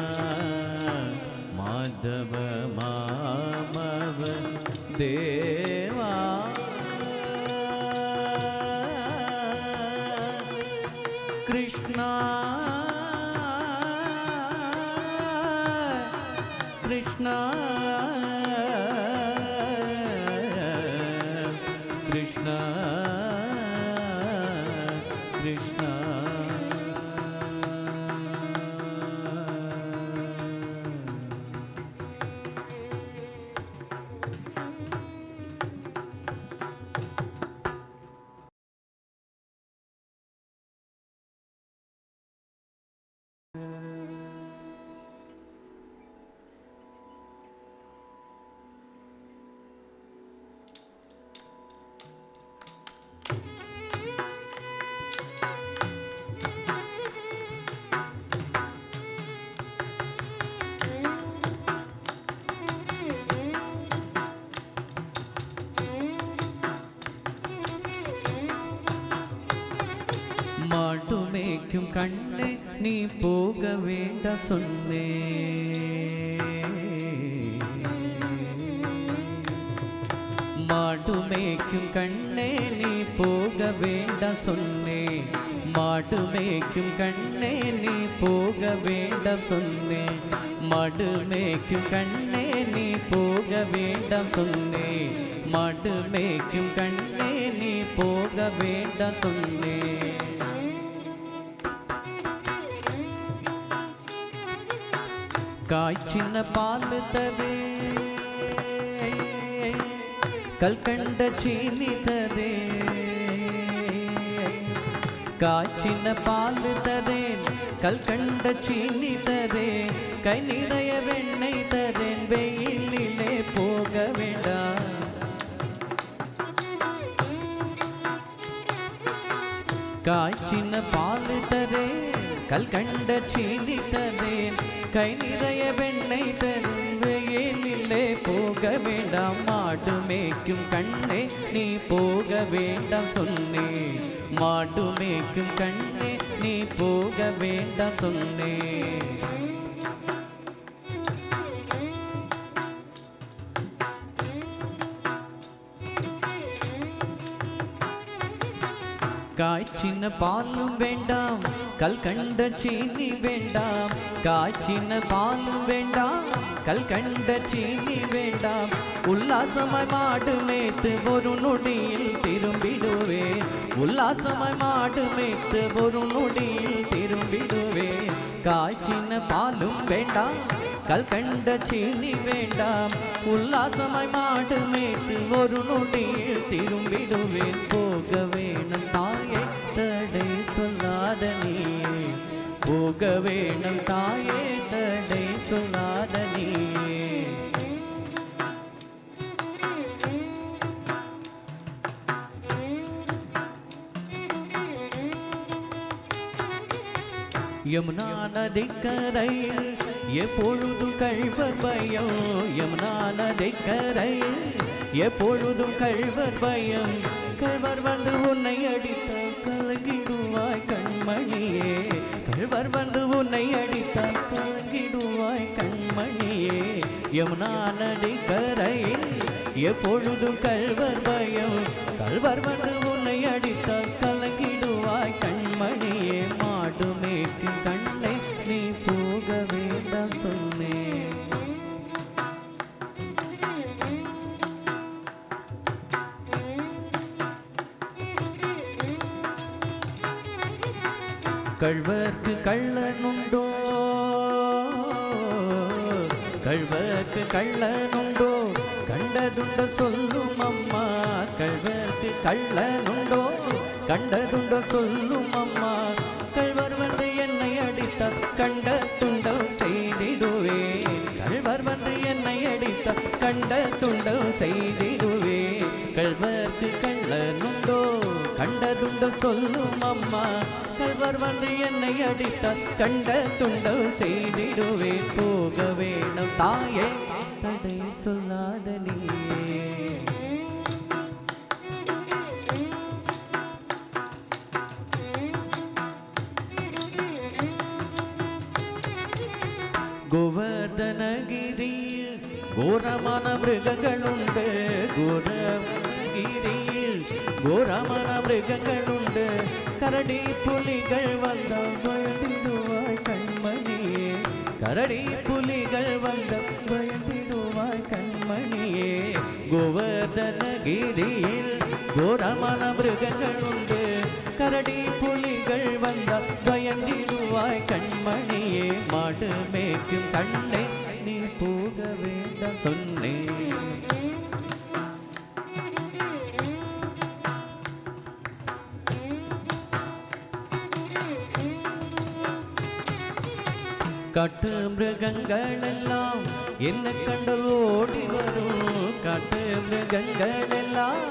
माधव मामव देवा कृष्ण कृष्ण कृष्ण कृष्ण மாட்டு மேய்க்கும் கண்ணே நீ போக வேண்டாம் சொன்னே மாடு மேய்க்கும் கண்ணே நீ போக வேண்டாம் சொன்னே மாடு மேய்க்கும் கண்ணே நீ போக வேண்டாம் சொன்னே மாடு மேய்க்கும் கண்ணே நீ போக வேண்டாம் சொன்னே மாடு மேய்க்கும் கண்ணே நீ போக வேண்டாம் சொன்னே காய்ச்சின பால் தரே கல்கண்ட சீனி தரே காய்ச்சின பால் தரேன் கல்கண்ட சீனி தரே கை நிறைய வெண்ணெய் தரேன் வெயிலிலே போக வேண்டாம் காய்ச்சின பால் தரேன் கல்கண்ட சீனி தரேன் கை நிறைய வெண்ணெய் தரும் வெயிலிலே போக வேண்டாம் மாடு மேய்க்கும் கண்ணே நீ போக வேண்டாம் சொன்னேன் மாடு மேய்க்கும் கண்ணே நீ போக வேண்டாம் சொன்னேன் காய்ச்சின பாலும் வேண்டாம் கல்கண்ட சீனி வேண்டாம் காய்ச்சின பாலும் வேண்டாம் கல்கண்ட சீனி வேண்டாம் உல்லாசமாய் மாடு மேய்த்து ஒரு நொடியில் திரும்பிடுவேன் உல்லாசமாய் மாடு மேய்த்து ஒரு நொடியில் திரும்பிடுவேன் காய்ச்சின பாலும் வேண்டாம் கல்கண்ட சீனி வேண்டாம் உல்லாசமாய் மாடு மேய்த்து ஒரு நொடியில் திரும்பிடுவேன் போக வேணும் தாயே தடை சொல்லாத நீயே போக வேணும் தாயே தடை சொல்லாத நீயே யமுனா நதிக்கரையில் எப்பொழுதும் கழ்வர் பயம் யமுனா நதிக்கரையில் எப்பொழுதும் கழ்வர் பயம் கழ்வர் வந்து உன்னை அடித்தால் கலங்கிடுவாய் கண்மணியே கழ்வர் வந்து உன்னை அடித்தால் கலங்கிடுவாய் கண்மணியே யமுனா நதிக்கரையில் எப்பொழுதும் கழ்வர் பயம் கழ்வர் வந்து உன்னை அடித்தால் கலங்கிடுவாய் கண்மணியே மாடு மேய்க்கும் கண்ணை நீ போக வேண்டாம் சொன்னேன் கழ்வர்க்கு கள்ளனுண்டோ கழ்வர்க்கு கள்ளனுண்டோ கண்டதுண்ட சொல்லும் அம்மா கழ்வர்க்கு கள்ளனுண்டோ கண்டதுண்ட சொல்லும் அம்மா கழ்வர் வந்து என்னை அடித்தார் கண்ட துண்டம் செய்திடுவேன் கழ்வர் வந்து என்னை அடித்தார் கண்ட துண்டம் செய்திடுவேன் கழ்வர்க்கு கள்ளனுண்டோ கண்டதுண்ட சொல்லும் அம்மா கழ்வர் வந்து என்னை அடித்தார் கண்ட துண்டம் செய்திடுவேன் போக வேணும் தாயே தடை சொல்லாத நீயே கோவர்தனகிரியில் கோரமான மிருகங்களுண்டு கோரகிரியில் கோரமான மிருகங்களுண்டு கரடி புலிகள் வந்தால் பயந்திடுவாய் கண்மணியே கரடி புலிகள் வந்தால் பயந்திடுவாய் கண்மணியே கோவர்தனகிரியில் கோரமான மிருகங்களுண்டு கரடி புலிகள் வந்தால் பயந்திடுவாய் கண்மணியே மாடு மேய்க்கும் கண்ணை நீ போக வேண்டாம் சொன்னேன் காட்டு மிருகங்கள் எல்லாம் என்ன கண்டால் ஓடி வரும் காட்டு மிருகங்கள் எல்லாம்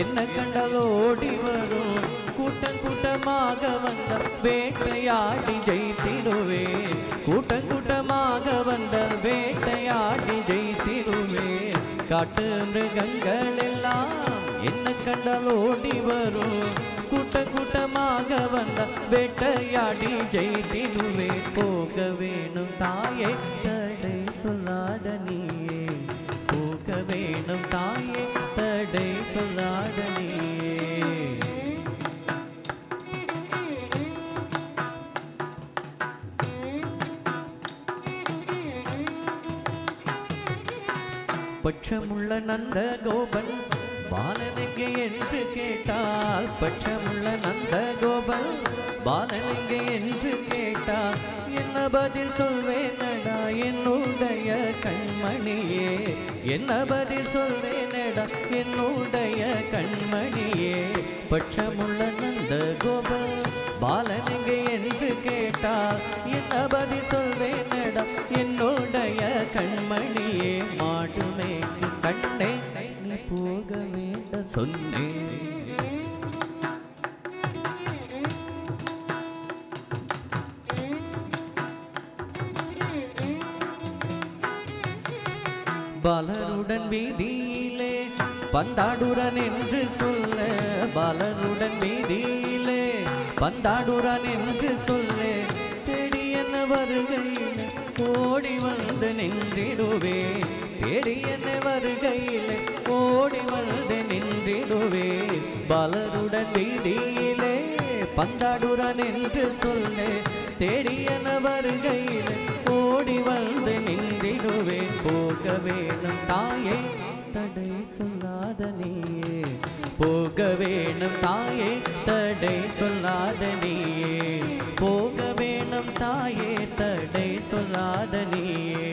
என்ன கண்டால் ஓடி வரும் கூட்டம் கூட்டமாக வந்த வேட்டையாடி ஜெயித்திடுவேன் கூட்டம் கூட்டமாக வந்த வேட்டையாடி ஜெயித்திடுவேன் காட்டு மிருகங்கள் எல்லாம் என்ன கண்டால் ஓடி வரும் கூட்டம் கூட்டமாக வந்த வேட்டையாடி ஜெயித்திடுவேன் போக வேணும் தாயே தடை சொல்லாத நீயே போக வேணும் தாயே தடை சொல்லாத நீயே பட்சமுள்ள நந்த கோபன் பாலனெங்கே என்று கேட்டால் பட்சமுள்ள நந்த கோபன் பாலனெங்கே என்று கேட்டால் என்ன பதில் சொல்வேனடா என்னுடைய கண்மணியே என்ன பதில் சொல்வேனடா என்னுடைய கண்மணியே பட்சமுள்ள நந்த கோபன் பாலனெங்கே என்று கேட்டால் என்ன பதில் சொல்வேனடா என்னுடைய கண்மணியே மாடு மேய்க்கும் கண்ணே நீ போக வேண்டாம் சொன்னேன் பாலருடன் வீதியிலே பந்தாடுறான் என்று சொல்ல, பாலருடன் வீதியிலே பந்தாடுறான் என்று சொல்ல, தேடி என்ன வருகையில் ஓடி வந்து நின்றிடுவே, தேடி என்ன வருகையில் ஓடி வந்து நின்றிடுவே. பாலருடன் வீதியிலே பந்தாடுறான் என்று சொல்ல, தேடி என்ன வருகையில் ஓடி வந்து நின்றிடுவேன். போக வேணும் தாயே தடை சொல்லாத நீயே, போக வேணும் தாயே தடை சொல்லாத நீயே, போக வேணும் தாயே தடை சொல்லாத நீயே,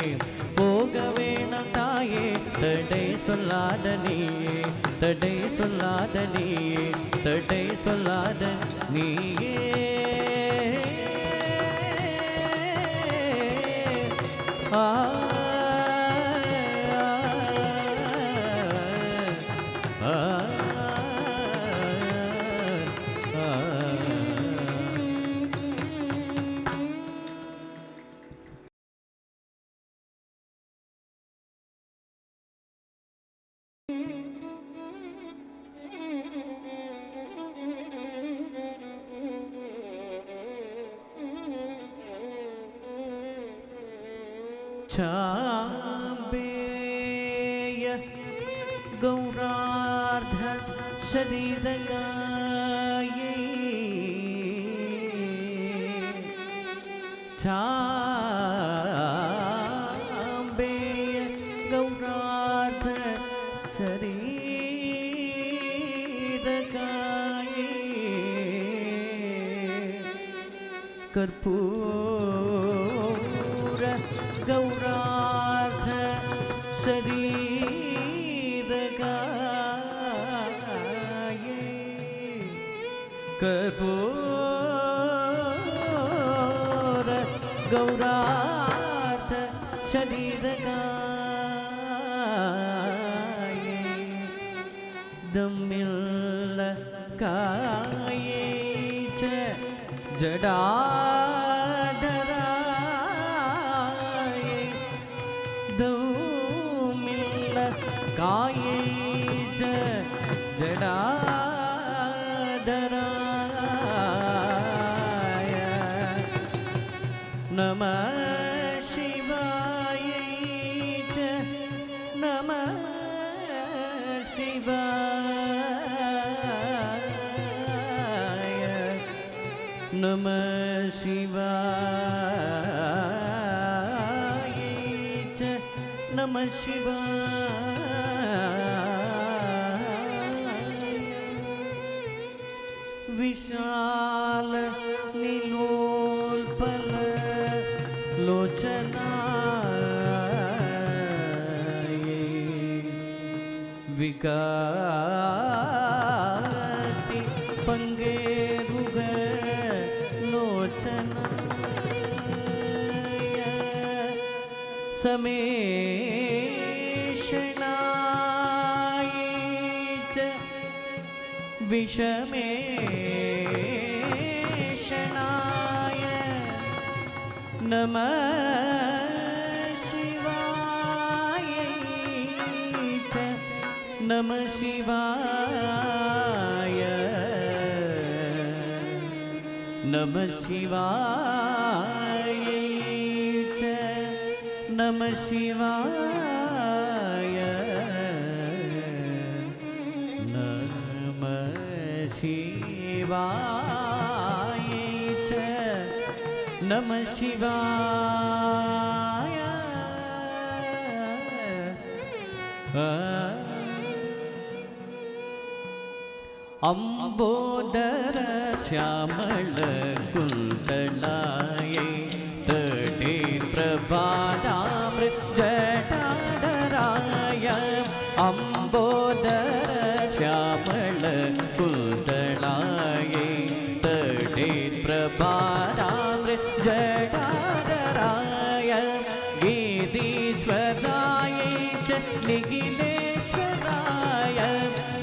போக வேணும் தாயே தடை சொல்லாத நீயே, தடை சொல்லாத நீயே, தடை சொல்லாத நீயே. ஆ चांबेय गौरार्ध शरीरगाये, चांबेय गौरार्ध शरीरगाये, कर्पूर गौरार्ध शरीरगाये, कर्पूर गौरार्ध शरीरगाये, दमिल काये च जडाधराये, दमिल काये च जडाधराय, नमः शिवाय च नमः शिवाय, नमः शिवाय च नमः शिवाय, विशाल नीलोत्पल लोचनाये, विकासी पंगेरुग लोचनाय, समेषणाय च विषमेषणाय, नमः शिवाय च नमः शिवाय, नमः शिवाय च नमः शिवाय, नमः शिवाय च नमः शिवाय. अंबोदर श्यामल कुंतलाये, तटे प्रभातामृत जटाधराय, अंबोदर श्यामल कुंतलाये, तटे प्रभातामृत जटाधराय, गीधीश्वराय च निखिलेश्वराय,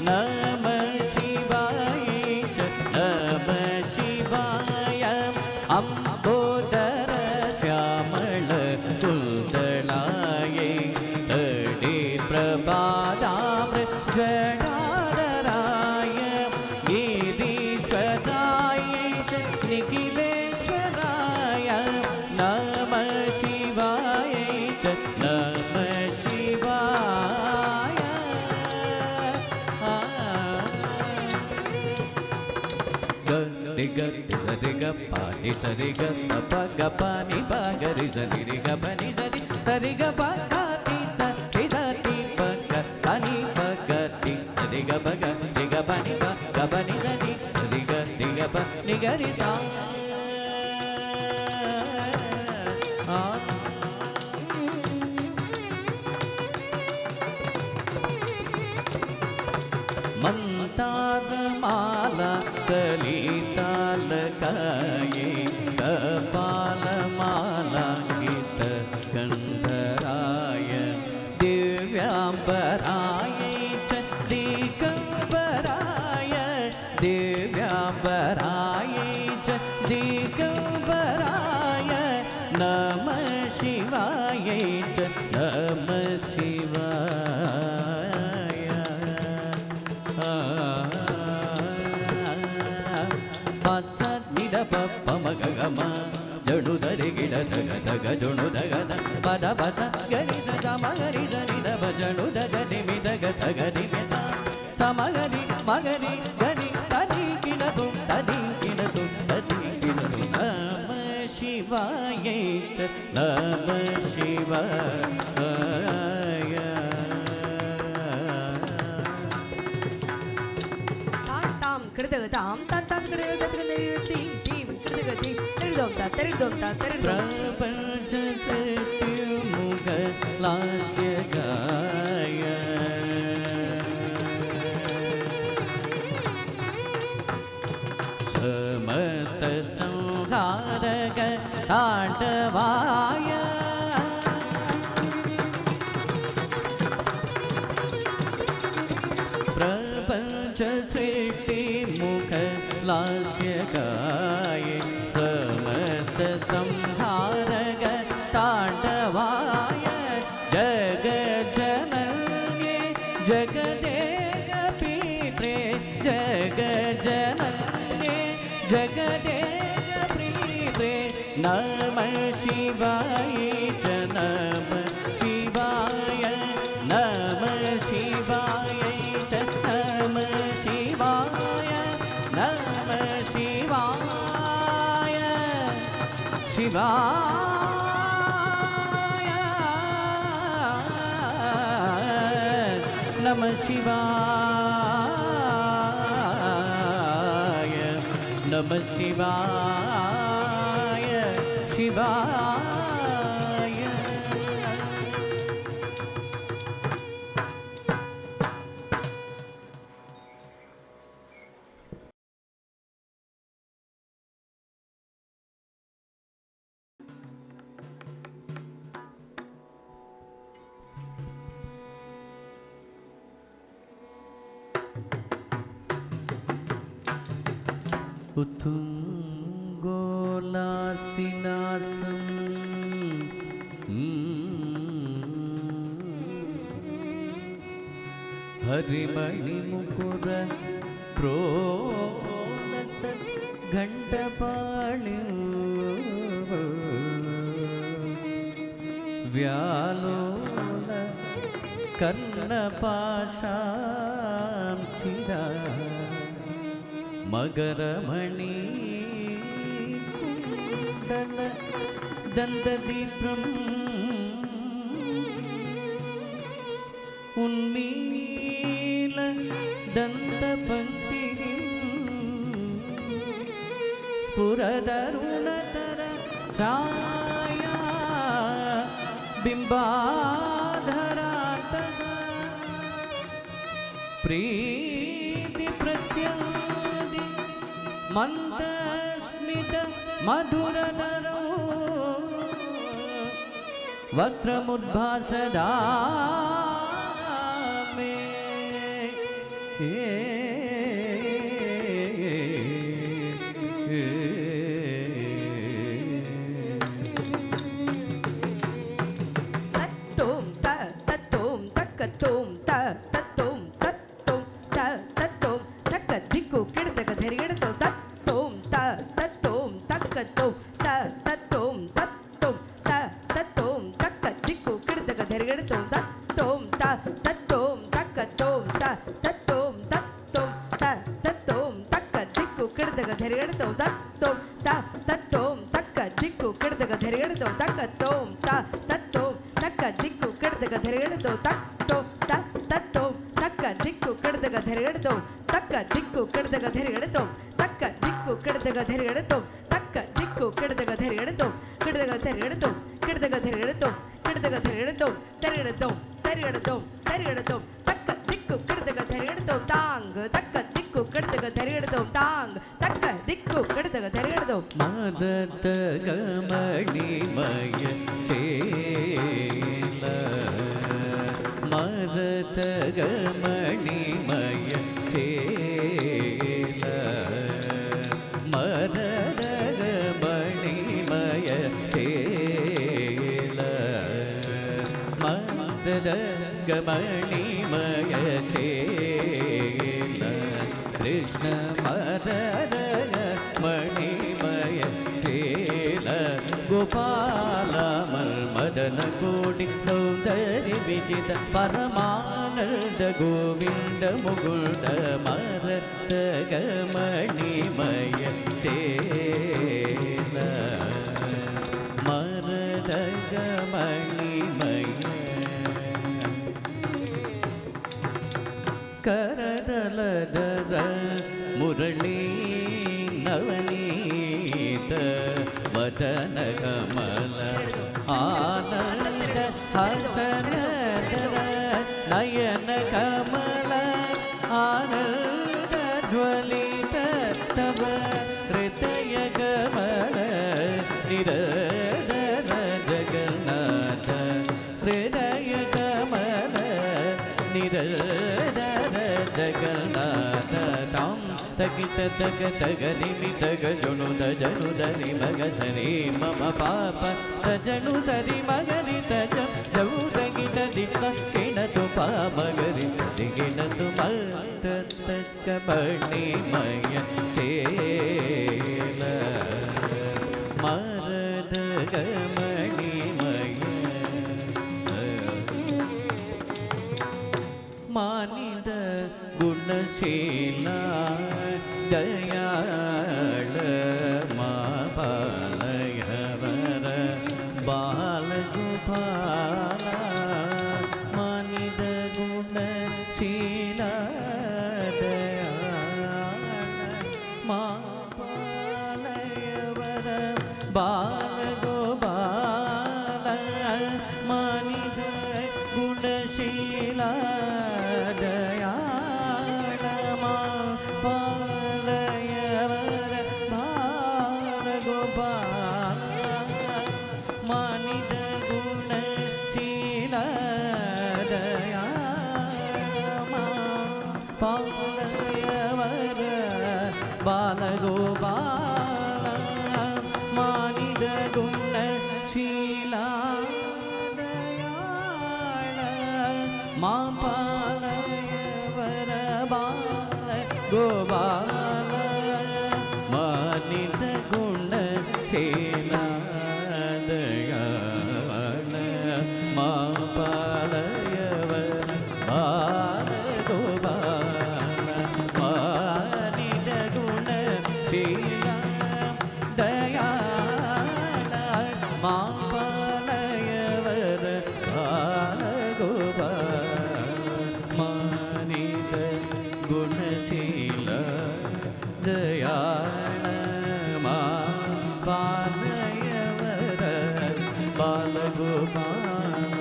नमः शिवाय च नमः शिवाय, अंबोदर श्यामल कुंतलाये, तटे ಗ ಸರಿ ಗ ಪ ನಿ ಸರಿ ಗ ಸ ಪ ಗ ಪ ನಿ ಪ ಗ ರಿ ಸರಿ ರಿ ಗ ಪ ನಿ ಸರಿ ಸರಿ ಗ ಪ ಗ ತಿ ಸ ರಿ ಸ ತಿ ಪ ಗ ಸ ನಿ ಪ ಗ ತಿ ಸರಿ ಗ ಪ ಗ ರಿ ಗ ಪ ನಿ ಪ ಗ ಪ ನಿ ಸರಿ ಸರಿ ಗ ರಿ ಗ ಪ ನಿ ಗ ರಿ ಸ ಮಂತಾರ ಮಾಲಾ ಕಲಿತಾಲ ಕಾಯೇ ಕಪಾಲ ಮಾಲಾ ಗೀತ ಕಂಠರಾಯ ದಿವ್ಯಾಂಬರಾಯ ಚ ದಿಗಂಬರಾಯ ದಿವ್ಯಾಂಬರಾಯ ಚ ದಿಗಂಬರಾಯ ನಮ ಶಿವಾಯ ಚ ನಮ ಶಿವಾಯ ಪಸ ನಿಡ ಪಪ್ಪ ಮಗ ಗಮ ಜಡು ದರೆ ಗಿಡ ತಗ ತಗ ಜುಣು ತಗ ಪದ ಪಸ ಗರಿ ಸಮ ಗರಿ ಸನಿ ದಬ ಜಡು ದಗ ನಿಮಿ ತಗ ತಗ ನಿಮಿತ ಸಮಗರಿ ಮಗರಿ ಗರಿ ತನಿ ಕಿಣದು ತನಿ ಕಿಣದು ತನಿ ಕಿಣದು ನಮ ಶಿವಾಯ ಚ ನಮ ಶಿವಾಯ ತಾಂ ಕೃತಗತಾಂ ತಾಂ ಕೃತಗತೀಂ ಟೀಂ ಕೃತಗತೀಂ ತೆರೆದೋಂ ಪ್ರಪಂಚ ಸೃಷ್ಟಿ ಮುಗ ಲಾಸ್ಯ ಗಾಯ ಸಮಸ್ತ ಸಂಹಾರಕ ತಾಂಡವಾಯ ಪ್ರಪಂಚ ಸೃಷ್ಟಿ ಮುಖ ಲಾಸ್ಯಕಾಯ ಸಮಸ್ತ ಸಂಹಾರಕ ತಾಂಡವಾಯ ಜಗ ಜನನ್ಯೇ ಜಗದೇಕ ಪೀತ್ರೆ ಜಗ ಜನನ್ಯೇ ಜಗದೇಕ ಪ್ರೀತ್ರೆ ನಮ ಶಿವಾಯ ಚ ನಮ ಶಿವಾಯ ನಮ ಶಿವಾಯ ಚ ನಮ ಶಿವಾಯ ನಮ ಶಿವಾಯ ಶಿವಾಯ ನಮ ಶಿವಾಯ ನಮ ಶಿವಾಯ ಶಿವಾಯ उत्तुङ्गोल्लासिनासं हरिमणिमुकुर प्रोलस घण्टपाणि व्यालोल कर्णपाशां चिरा मगरमणि कुण्डल दन्तदीप्रम् उन्मील दन्तपङ्क्तिः स्फुरदरुणतर छाया बिम्बाधरातः प्रीति प्रस्यन्ति मन्दस्मित मधुरधरो वक्त्रमुद्भासदा मे तत्तों ता तत्तों तक्कतों ता तत्तों तत्तों ता तत्तों तक्कदिक्कु किडतक धरिगिडतों तत्तों ता तत्तों तक्कतों ता तत्तों तत्तों ता तत्तों तक्कदिक्कु किडतक धरिगिडतों तत्तों ದಿಕ್ಕು ಕೆಡದಗ ಧರೆಯಡದೋ ತಕ್ಕತ್ತೋಂ ತತ್ತೋಂ ತಕ್ಕ ದಿಕ್ಕು ಕೆಡದಗ ಧರೆಯಡದೋ ತತ್ತೋಂ ತತ್ತೋಂ ತಕ್ಕ ದಿಕ್ಕು ಕೆಡದಗ ಧರೆಯಡದೋ ತಕ್ಕ ದಿಕ್ಕು ಕೆಡದಗ ಧರೆಯಡದೋ ತಕ್ಕ ದಿಕ್ಕು ಕೆಡದಗ ಧರೆಯಡದೋ ತಕ್ಕ ದಿಕ್ಕು ಕೆಡದಗ ಧರೆಯಡದೋ ಕೆಡದಗ ಧರೆಯಡದೋ ಕೆಡದಗ ಧರೆಯಡದೋ ಕೆಡದಗ ಧರೆಯಡದೋ ತೆರೆಯಡದೋ ತೆರೆಯಡದೋ ತೆರೆಯಡದೋ ತಕ್ಕ ದಿಕ್ಕು ಕೆಡದಗ ಧರೆಯಡದೋ ತಾಂಗ್ ತಕ್ಕ ದಿಕ್ಕು ಕೆಡದಗ ಧರೆಯಡದೋ ತಾಂಗ್ ತಕ್ಕ ದಿಕ್ಕು ಕೆಡದಗ ಧರೆಯಡದೋ ಮದದ ಗಮಣಿಮಯ ಚೇಲ ಮದದ ಗಮಣಿಮಯ ಚೇಲ ಮದದ ಗಮಣಿಮಯ ಚೇಲ ಮದದ ಗಮಣಿಮಯ ಚೇಲ ಕೃಷ್ಣ ಮದದ ಮಣಿಮಯ ಚೇಲ ಗೋಪಾಲ ಮದನ ಕೋಟಿ ಸೌಂದರ್ಯ ವಿಜಿತ ಪರಮಾನಂದ ಗೋವಿಂದ ಮುಗುಂದ ಮರತ ಗಮಣಿಮಯ ಚೇಲ ಮರದ ಗಮಣಿಮಯ ಕರದಲದರ ಮುರಳಿ ನವನೀತ ವದನ ಕಮಲ ಆನಂದ ಹಸನದರ ನಯನ ಕಮಲ ಆನಂದ ಜ್ವಲಿತ ತವ ಹೃದಯ ಕಮಲ ನಿರದರ ಜಗನ್ನಾಥ ಹೃದಯ ಕಮಲ ನಿರದರ ಜಗನ್ನಾಥ ತಾಂ ತಗಿತ ತಗ ತಗ ನಿಮಿ ತಗ ಜುಣು ಜನು ಧರಿ ಮಗ ಸರಿ ಮಮ ಪಾಪ ತಜನು ಸರಿ ಮಗರಿ ತಜ ಜವು ತಗಿತ ದಿಕ್ಕ ಕಿಣತು ಪಾಮಗರಿ ದಿಗಿಣತು ಮತ್ತ ತಕ್ಕ ಬಣಿಮಯ ಚೇಲ ಮರದ ಗಮಣಿಮಯ ಮಾನಿದ ಗುಣಶೀಲ ದಯಾಳ ಮಾಪಾಲಯವರ ಬಾಲಗೋಪಾಲ ಮಾನಿದ ಗುಣಶೀಲ ದಯಾಳ ಮಾಪಾಲಯವರ ಬಾಲಗೋಪಾಲ ಮಾನಿದ ಗುಣಶೀಲ ಮಾನಿದ ಗುಣ ಶೀಲ ದಯಾ ಪಾಲಯವರ ಬಾಲಗೋಪಾಲ ಮಾನಿದ ಗುಣ ಶೀಲ ದಯಾಳ ಮಾ ಪಾಲಯವರ ಬಾಲ ಗೋಪಾಲ ಮಾನಿದ ಗುಣ ಶೀಲ ದಯಾಳ ಮಾ ಪಾಲಯವರ ಬಾಲ ಗೋಪಾಲ ಮಾನಿದ ಗುಣ ಶೀಲ ದಯಾಳ ಮಾ ಪಾಲಯವರ ಬಾಲ ಗೋಪಾಲ ಮಾನಿದ ಗುಣಶೀಲ ದಯಾಳ ಮಾ ಪಾಲಯವರ ಬಾಲಗೋಪಾಲ ಮಾನಿದ ಗುಣಶೀಲ ದಯಾಳ ಮಾ ಬಾಲಯವರ ಬಾಲಗೋಪಾಲ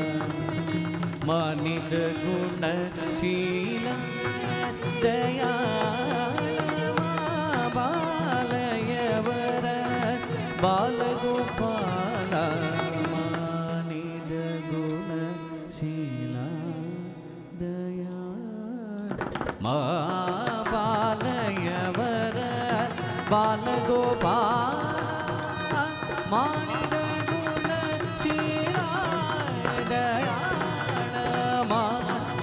ಮಾನಿದ ಗುಣಶೀಲ ದಯಾಳ ಮಾ ಬಾಲಯವರ ಬಾಲಗೋಪಾಲ ಮಾನಿದ ಗುಣಶೀಲ ದಯಾಳ ಮಾ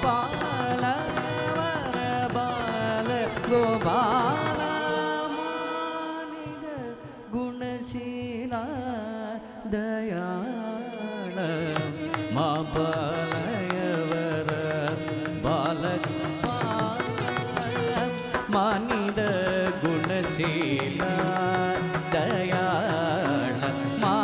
ಪಾಲಯವರ ಬಾಲಗೋಪಾಲ ಮಾನಿದ ಗುಣಶೀಲ ದಯಾಳ ಮಾ ಪಾಲಯವರ ಬಾಲಗೋಪಾಲ ಮಾನಿದ ಗುಣಶೀಲ ದಯಾಳ ಮಾ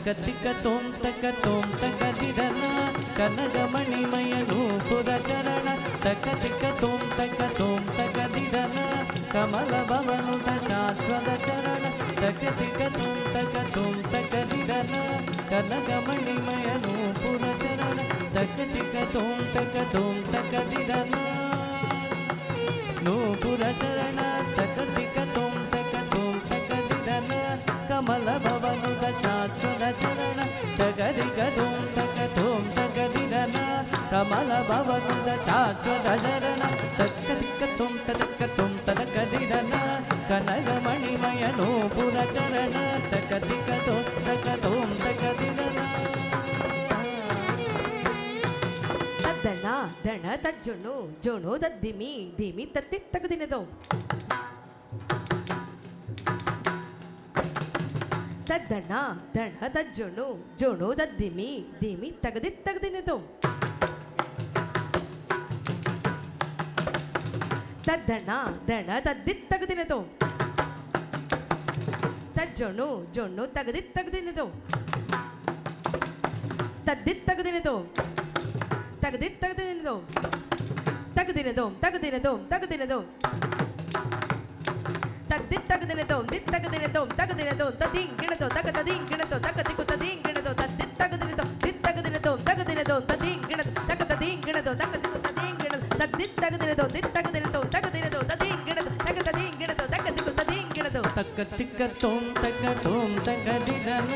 ತಕತಿಕ ತೋಂ ತಕದಿರನ ಕನಗಮಣಿಮಯನು ಪುರಚರಣ ತಕತಿಕ ತೋಂ ತಕದಿರನ ಕಮಲ ಭವನುತ ಶಾಶ್ವತ ಚರಣ ತಕತಿಕ ತೋಂ ತಕದಿರನ ಕನಗಮಣಿಮಯನು ಪುರಚರಣ ತಕತಿಕ ತೋಂ ತಕದಿರನ ನೂಪುರಚರಣ ತಕತಿಕ ತೋಂ ತಕದಿರನ ಕಮಲ ಭವನುತ ಶಾಶ್ವತ ಚರಣ ತಗದಿಕ ತೋಂ ತಕದಿರನ ಕಮಲ ಭವನುತ ಶಾಶ್ವತ ಚರಣ ತಕತಿಕ ತೋಂ ತಕದಿರನ ಕನಗಮಣಿಮಯ ನೂಪುರ ಚರಣ ತಕತಿಕ ತೋಂ ತಕದಿರನ ತದ್ದಣ ದಣ ತಜ್ಜುಣು ಜೋಣು ದದ್ದಿಮಿ ದಿಮಿ ತತ್ತಿ ತಗದಿನದು ತದ್ದಣ ದಣ ತಜ್ಜುಣು ಜೋಣು ದದ್ದಿಮಿ ದಿಮಿ ತಗದಿನದು ತದ್ದಣ ದಣ ತದ್ದಿತ್ತಗದಿನದು ತಜ್ಜೊಣ್ಣು ಜೊಣ್ಣು ತಗದಿತ್ತಗದಿನದು ತದ್ದಿತ್ತಗದಿನದು ತಗದಿತ್ತಗದಿನದು ತಗದಿನದು ತದ್ದಿತ್ತಗದಿನದು ತಗದಿನದು ತದಿಂಗಿಣದು ತಗದಿಂಗಿಣದು ತಗದಿಕು ತದಿಂಗಿಣದು ತದ್ದಿತ್ತಗದಿನದು ದಿತ್ತಗದಿನದು ತಗದಿನದು ತದಿಂಗಿಣದು ತಗದಿಂಗಿಣದು ತಗದಿಕು ತದಿಂಗಿಣದು ತದ್ದಿತ್ತಗದಿನದು ತಗದಿನದು ತಗದಿಕು ತದಿಂಗಿಣದು ತಕತಿಕ ತೋಂ ತಕದಿರನ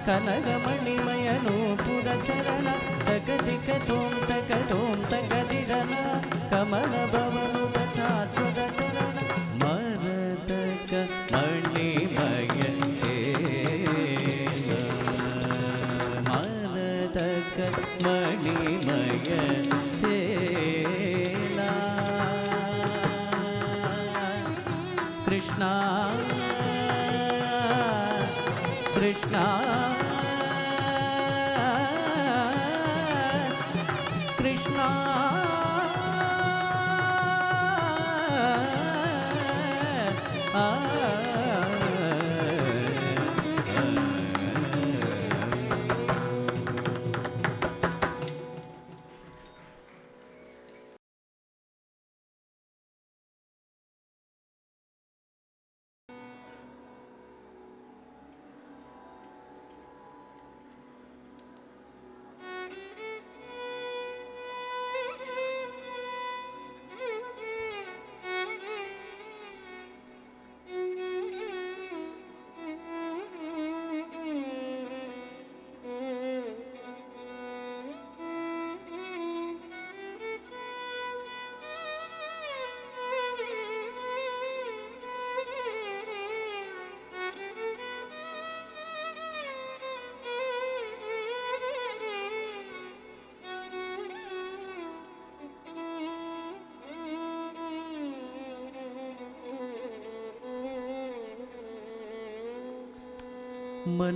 ಕನಗಮಣಿಮಯನು ಪುರಚರಣ ತಕತಿಕ ತೋಂ ತಕದಿರನ ಕಮಲ ಭವನುತ ಶಾಶ್ವತ ಚರಣ ಮರತಕ ಮಣಿಮಯ ಮರತಕ ಮಣಿಮಯ ಕೃಷ್ಣ ಕೃಷ್ಣ ಕೃಷ್ಣ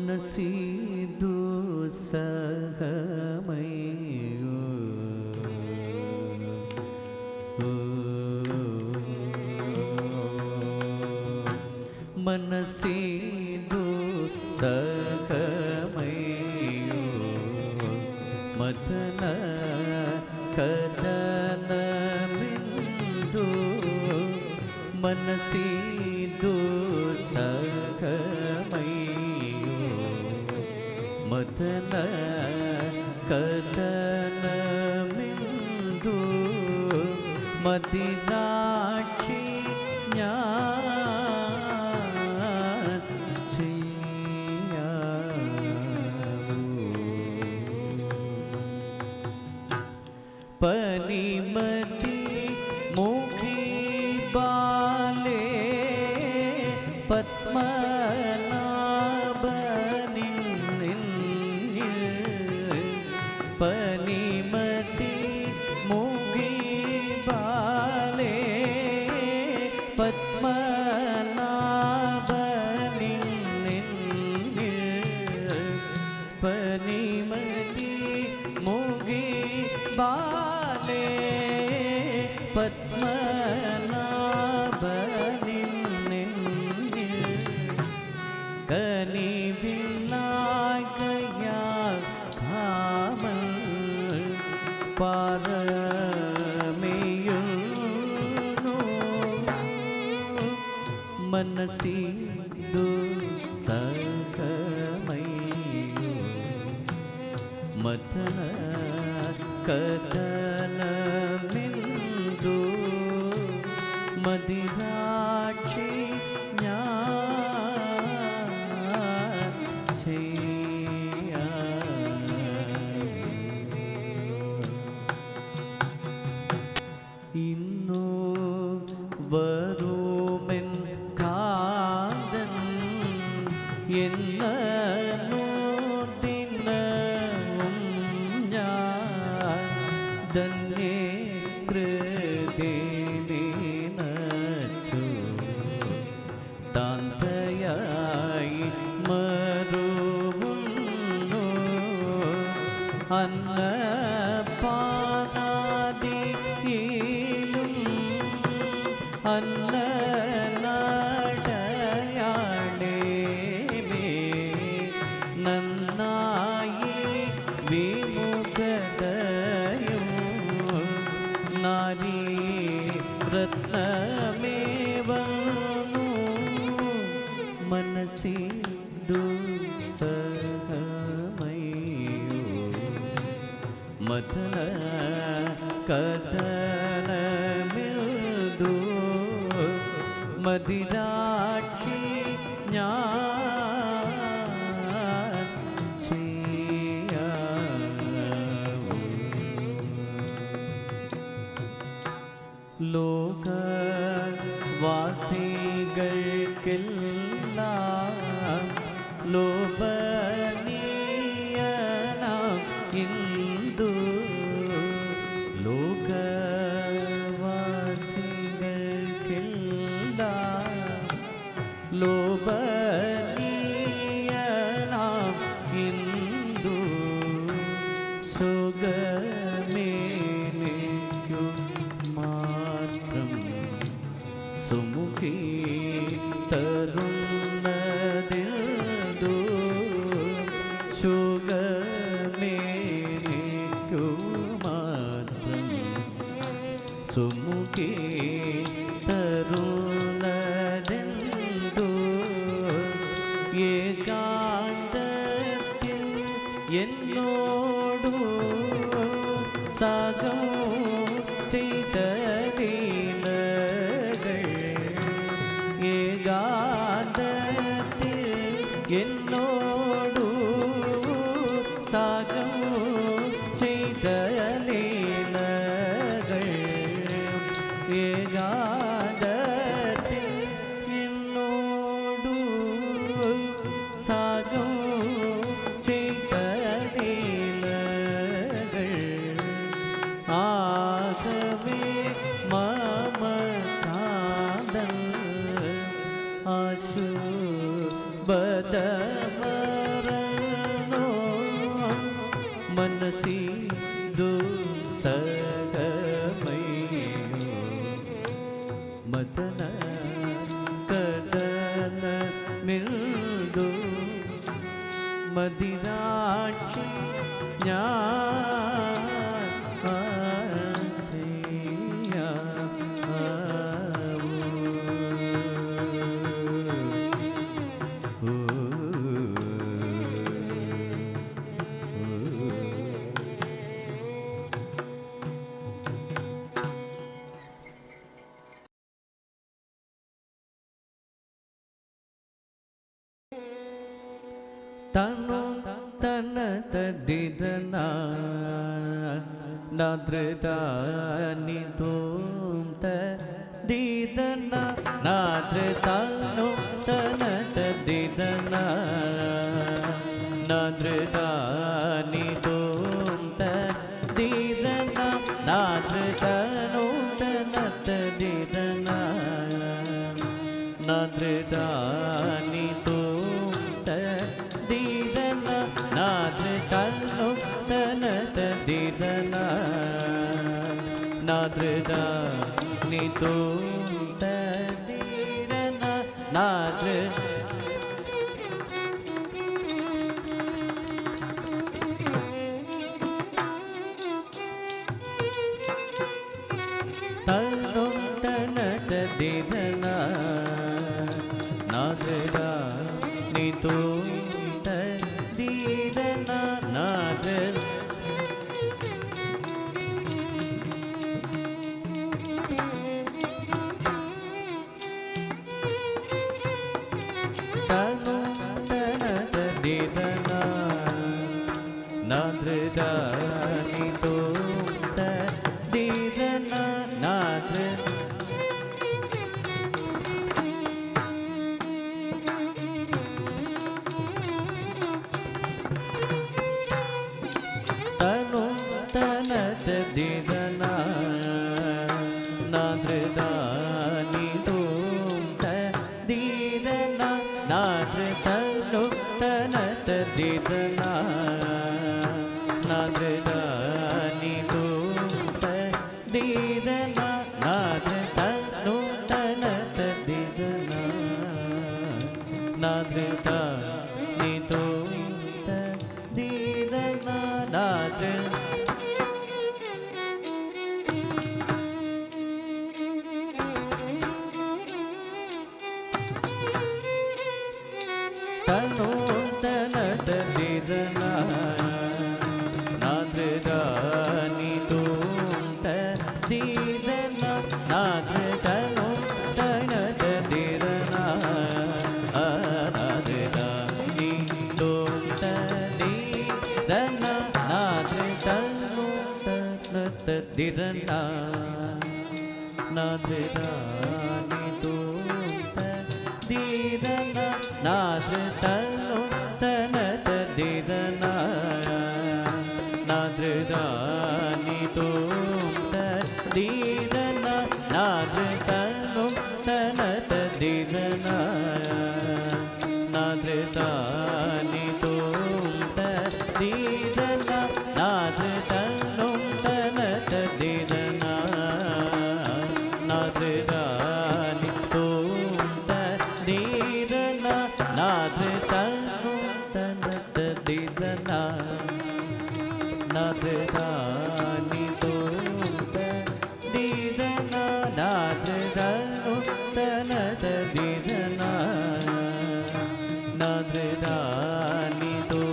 मनसीदु सहमयो मनसीदु सहमयो मथन कथन बिंदु मनसीदु सहमयो मथन कथन बिंदु मदिराक्षी पनिमति मुखी बाले पद्मनाभनि पनिमति मुखी बाले पद्मनाभनि पनिमति मुखी बाले पद्मनाभनि कनि विनायक മനസ്സിതു സകമയ്യോ മഥന കഥനമിന്ദു മദിരാക്ഷി ഇന്നു വരുമെൻ കാതൻ എന്നോ ദിനവും ഞാൻ ധന്യേ കൃതിനച്ചു താന്തയായി മറുവുന്നു അന്നപാദാദിയിലും അന്നനടയാളേമേ നന്നായി വിമുഖതയും നാരീ രത്നമേവന്നു മനസ്സിതു സഹമയ്യോ മഥന കഥനമിൽദു മദിരാക്ഷി ലോകവാസികൾക്കെല്ലാം ലോഭനീയനാം ഇന്ദു ലോകവാസികൾക്കെല്ലാം ലോഭനീയനാം ഇന്ദു സുഖമേനിക്കു മാത്രം സുമുഖി തരുന്നതിൽദു സുഖമേനിക്കു മാത്രം സുമുഖി തരുന്നതിൽദു ഏകാന്തത്തിൽ എന്നോടു സാഗം ചെയ്ത ലീലകൾ ഏകാന്തത്തിൽ എന്നോടു സാഗം ചെയ്ത ലീലകൾ ഏകാന്തത്തിൽ എന്നോടു സാഗം ചെയ്ത ലീലകൾ ആകവേ മമ കാതൽ ആശുബദമരണോ മനസ്സിതു സഹമയ്യോ മഥന കഥനമിൽദു മദിരാക്ഷി തനു തന തദിദന നാദ്രതാനി തോം തദിദന നാദ്രതാനു തന തദിദന നാദ്രതാനി തോം തദിദന നാദ്രതാനു തന തദിദന നാദ്രതാനി തോം തദിദന നാദ്രതാനു തന തദിദന നാദ്രതാനി തോം തദിദന നാദ്ര ದಿದನ ನಾದೃದ ನಿದು ದಿದನ ನಾದೃ ತನು ತನತ ದಿದನ ನಾದೃದ ನಿದು ದಿದನ ನಾದೃ ತನು ತನತ ದಿದನ ನಾದೃದ ನಿದು ದಿದನ ನಾದೃ ತನು ತನತ ದಿದನ ನಾದೃದ ನಿದು ದಿದನ ನಾದೃ ತನು ತನತ ದಿದನ ನಾದೃದ ನಿದು ದಿದನ ನಾದೃ ತನು ತನತ ದಿದನ ನಾದೃದ ನಿದು ದಿದನ ನಾದೃ ತನು ತನತ ದಿದನ ನಾದೃದ ನಿದು ದಿದನ ನಾದೃ ತನು ತನತ ದಿದನ ನಾದೃದ ನಿದು ದಿದನ ನಾದೃ ತನು ತನತ ದಿದನ ನಾದೃದ ನಿದು ದಿದನ ನಾದೃ ತನು ತನತ ದಿದನ ನಾದೃದ ನಿದು ದಿದನ ನಾದೃ ತನು ತನತ ದಿದನ ನಾದೃದ ನಿದು ದಿದನ ನಾದೃ ತನು ತನತ ದಿದನ ನಾದೃದ ನಿದು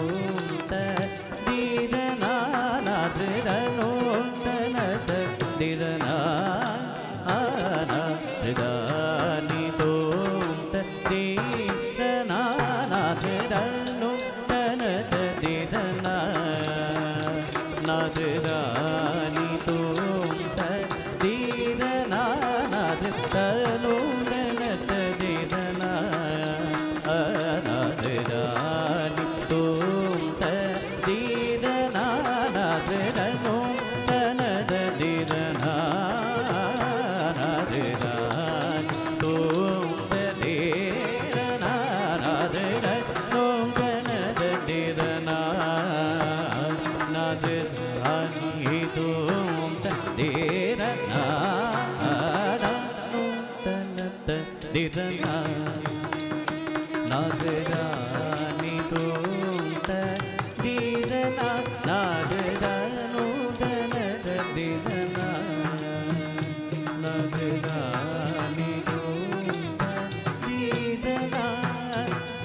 ದಿದನ ನಾದೃ ತನು ತನತ ದಿದನ ನಾದೃದ ನಿದು ದಿದನ ನಾದೃ ತನು ತನತ ದಿದನ ನಾದೃದ ನಿದು ದಿದನ ನಾದೃ ತನು ತನತ ದಿದನ ನಾದೃದ ನಿದು ದಿದನ ನಾದೃ ತನು ತನತ ದಿದನ ನಾದೃದ ನಿದು ದಿದನ ನಾದೃ ತನು ತನತ ದಿದನ ನಾದೃ ನಿದು ದಿದನ ತನತ ದಿದನ ನಾದೃದ ನಿದು ದಿದನ ನಾದೃದ ನೂತನತ ದಿದನ ನಾದೃದ ನಿದು ದಿದನ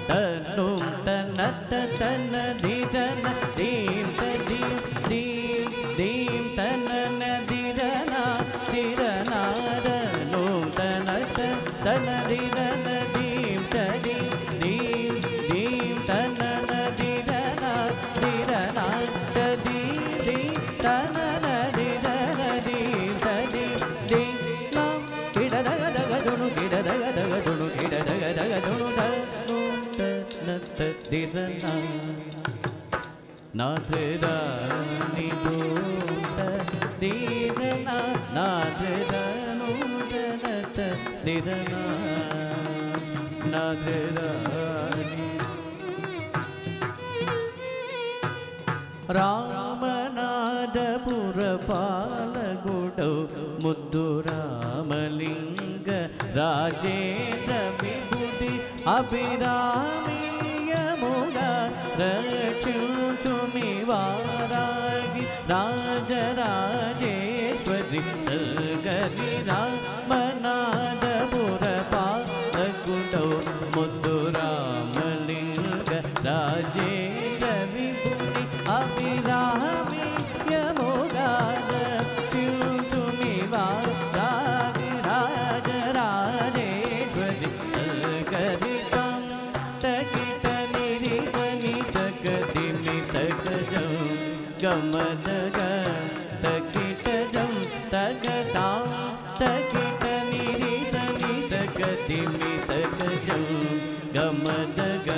ತನು ತನತ ತನ ದಿದನ ದೀಂ ದೀಂ ದೀಂ ದೀಂ ತನನ ದಿದನ ದಿದನ ದನು ತನತ ತನ ದಿದನ ದೀಂ ತದಿ ದೀಂ ದೀಂ ತನನ ದಿದನ ದಿದನ ತದಿ ದೀಂ ತನನ ದಿದನ ದೀಂ ತದಿ ದೀಂ ನಂ ಗಿಡದಗ ದಗ ದುಣು ಗಿಡದಗ ದಗ ದುಣು ಗಿಡದಗ ದಗ ದುಣು ದನು ತನತ ದಿದನ ನಾದೃದ ನಿದು ದಿದನ ನಾದೃದ ನೂತನತ ದಿದನ ನಾದೃದ ರಾಮನಾದಪುರ ಪಾಲಗುಡು ಮುದ್ದು ರಾಮಲಿಂಗ ರಾಜೇಂದ್ರ ವಿಭೂತಿ ಅಭಿರಾಮಿಯ ಮುಗ ರಕ್ಷುಮಿ ವಾರಾಗಿ ರಾಜರಾಜೇಶ್ವರಿ ಗರಿ ರಾಮನಾದಪುರ ಪಾಲಗುಡು ಮುದ್ದು ರಾಮಲಿಂಗ ರಾಜೇಂದ್ರ ವಿಭೂತಿ ಅಭಿರಾಮಿಯ ಮುಗ ರಕ್ಷುಮಿ ವಾರಾಗಿ ರಾಜರಾಜೇಶ್ವರಿ ಗರಿ ಕಂಠ ಕಿಟ ನಿರಿಸನಿ ಗಮದಗ ತಕಿಟ ಜಂ ತಗತಾ ತಕಿಟ ನಿರಿಸ ನಿತಕ ತಿಮಿತಕ ಜಂ ಗಮದಗ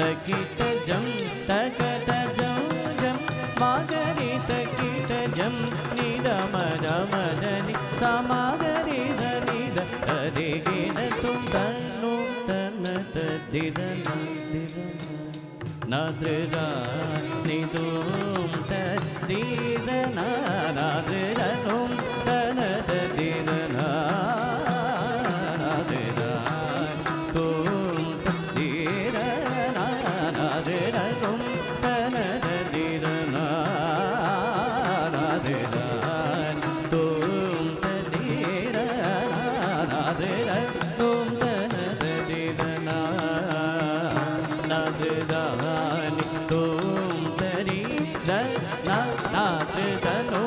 ತಕಿಟ ಜಂ ತಕಟ ಜಂ ಜಂ ಮಾಗರಿ ತಕಿಟ ಜಂ ನಿದ ಮದ ಮದನಿ ಸಮಾಗರಿ ಧನಿದ ಅದಿಗಿನ ತುಂತನು ತನ ತದಿದನ ನಾದ್ರದ ನಿದೋಂ ತದಿದನ ನಾದ್ರದನು ತನ ತದಿದನ ನಾದ್ರದ ತೋಂ ತದಿದನ ನಾದ್ರದನು ತನ ತದಿದನ ನಾದ್ರದ ತೋಂ ತದಿದನ ನಾದ್ರದನು ತನ ತದಿದನ ನಾದ್ರದಾನಿ ತೋಂ ತರಿ ದನ ನಾದ್ರದನು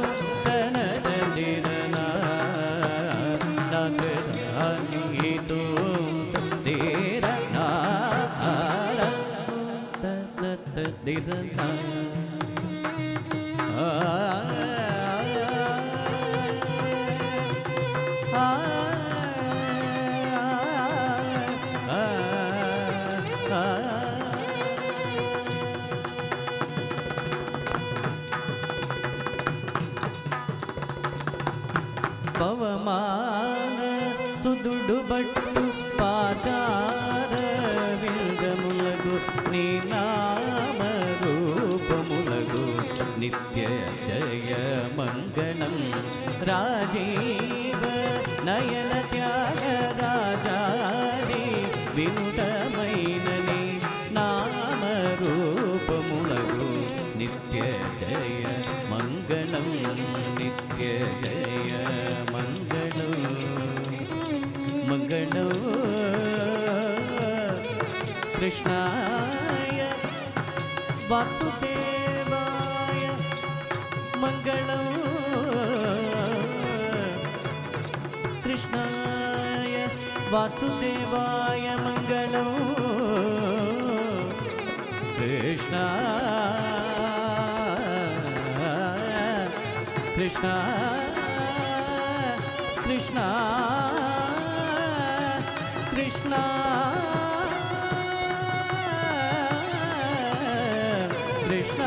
ತನ ತದಿದನ ನಾದ್ರದಾನಿ ತೋಂ ತದಿದನ ತದಿದನ పవమాన సుదుడు బట్టు పాదార విందములగు నీ నామ రూపములగు నిత్య జయ మంగళం రాజీవ నయన త్యాగ రాజాది వినుతమైన నీ నామ రూపములగు నిత్య జయ మంగళం నిత్య జయ మంగళం మంగళం కృష్ణాయ వాసుదేవాయ మంగళం కృష్ణాయ వాసుదేవాయ మంగళం కృష్ణ కృష్ణ కృష్ణ కృష్ణ కృష్ణ